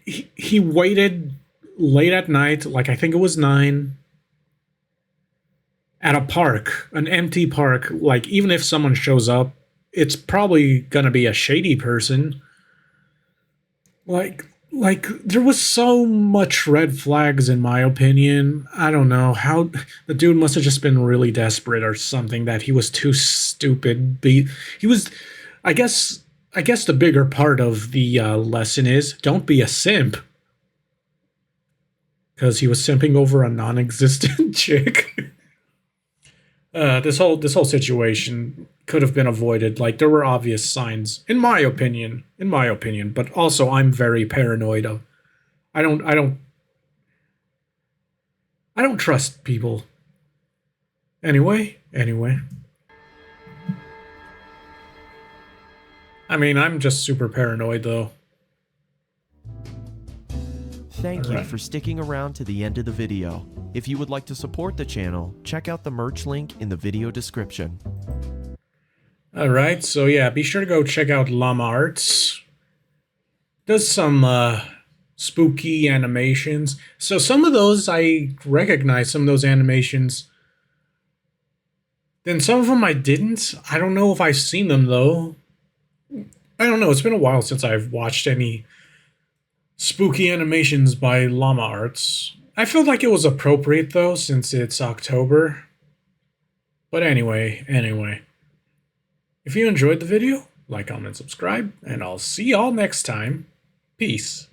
he waited late at night, like I think it was 9. at a park, an empty park, like even if someone shows up, it's probably gonna be a shady person. Like there was so much red flags in my opinion. I don't know how the dude must have just been really desperate or something that he was too stupid. He was, I guess. I guess the bigger part of the lesson is don't be a simp, because he was simping over a non-existent chick. This whole situation could have been avoided. Like there were obvious signs, in my opinion. In my opinion, but also I'm very paranoid of. I don't. I don't. I don't trust people. Anyway. I mean, I'm just super paranoid though. Thank you Alright. for sticking around to the end of the video. If you would like to support the channel, check out the merch link in the video description. Alright, so yeah, be sure to go check out Llama Arts. Does some spooky animations. So some of those I recognize, some of those animations. Then some of them I didn't. I don't know if I've seen them though. I don't know, it's been a while since I've watched any spooky animations by Llama Arts. I feel like it was appropriate though, since it's October. But anyway. If you enjoyed the video, like, comment, subscribe, and I'll see y'all next time. Peace.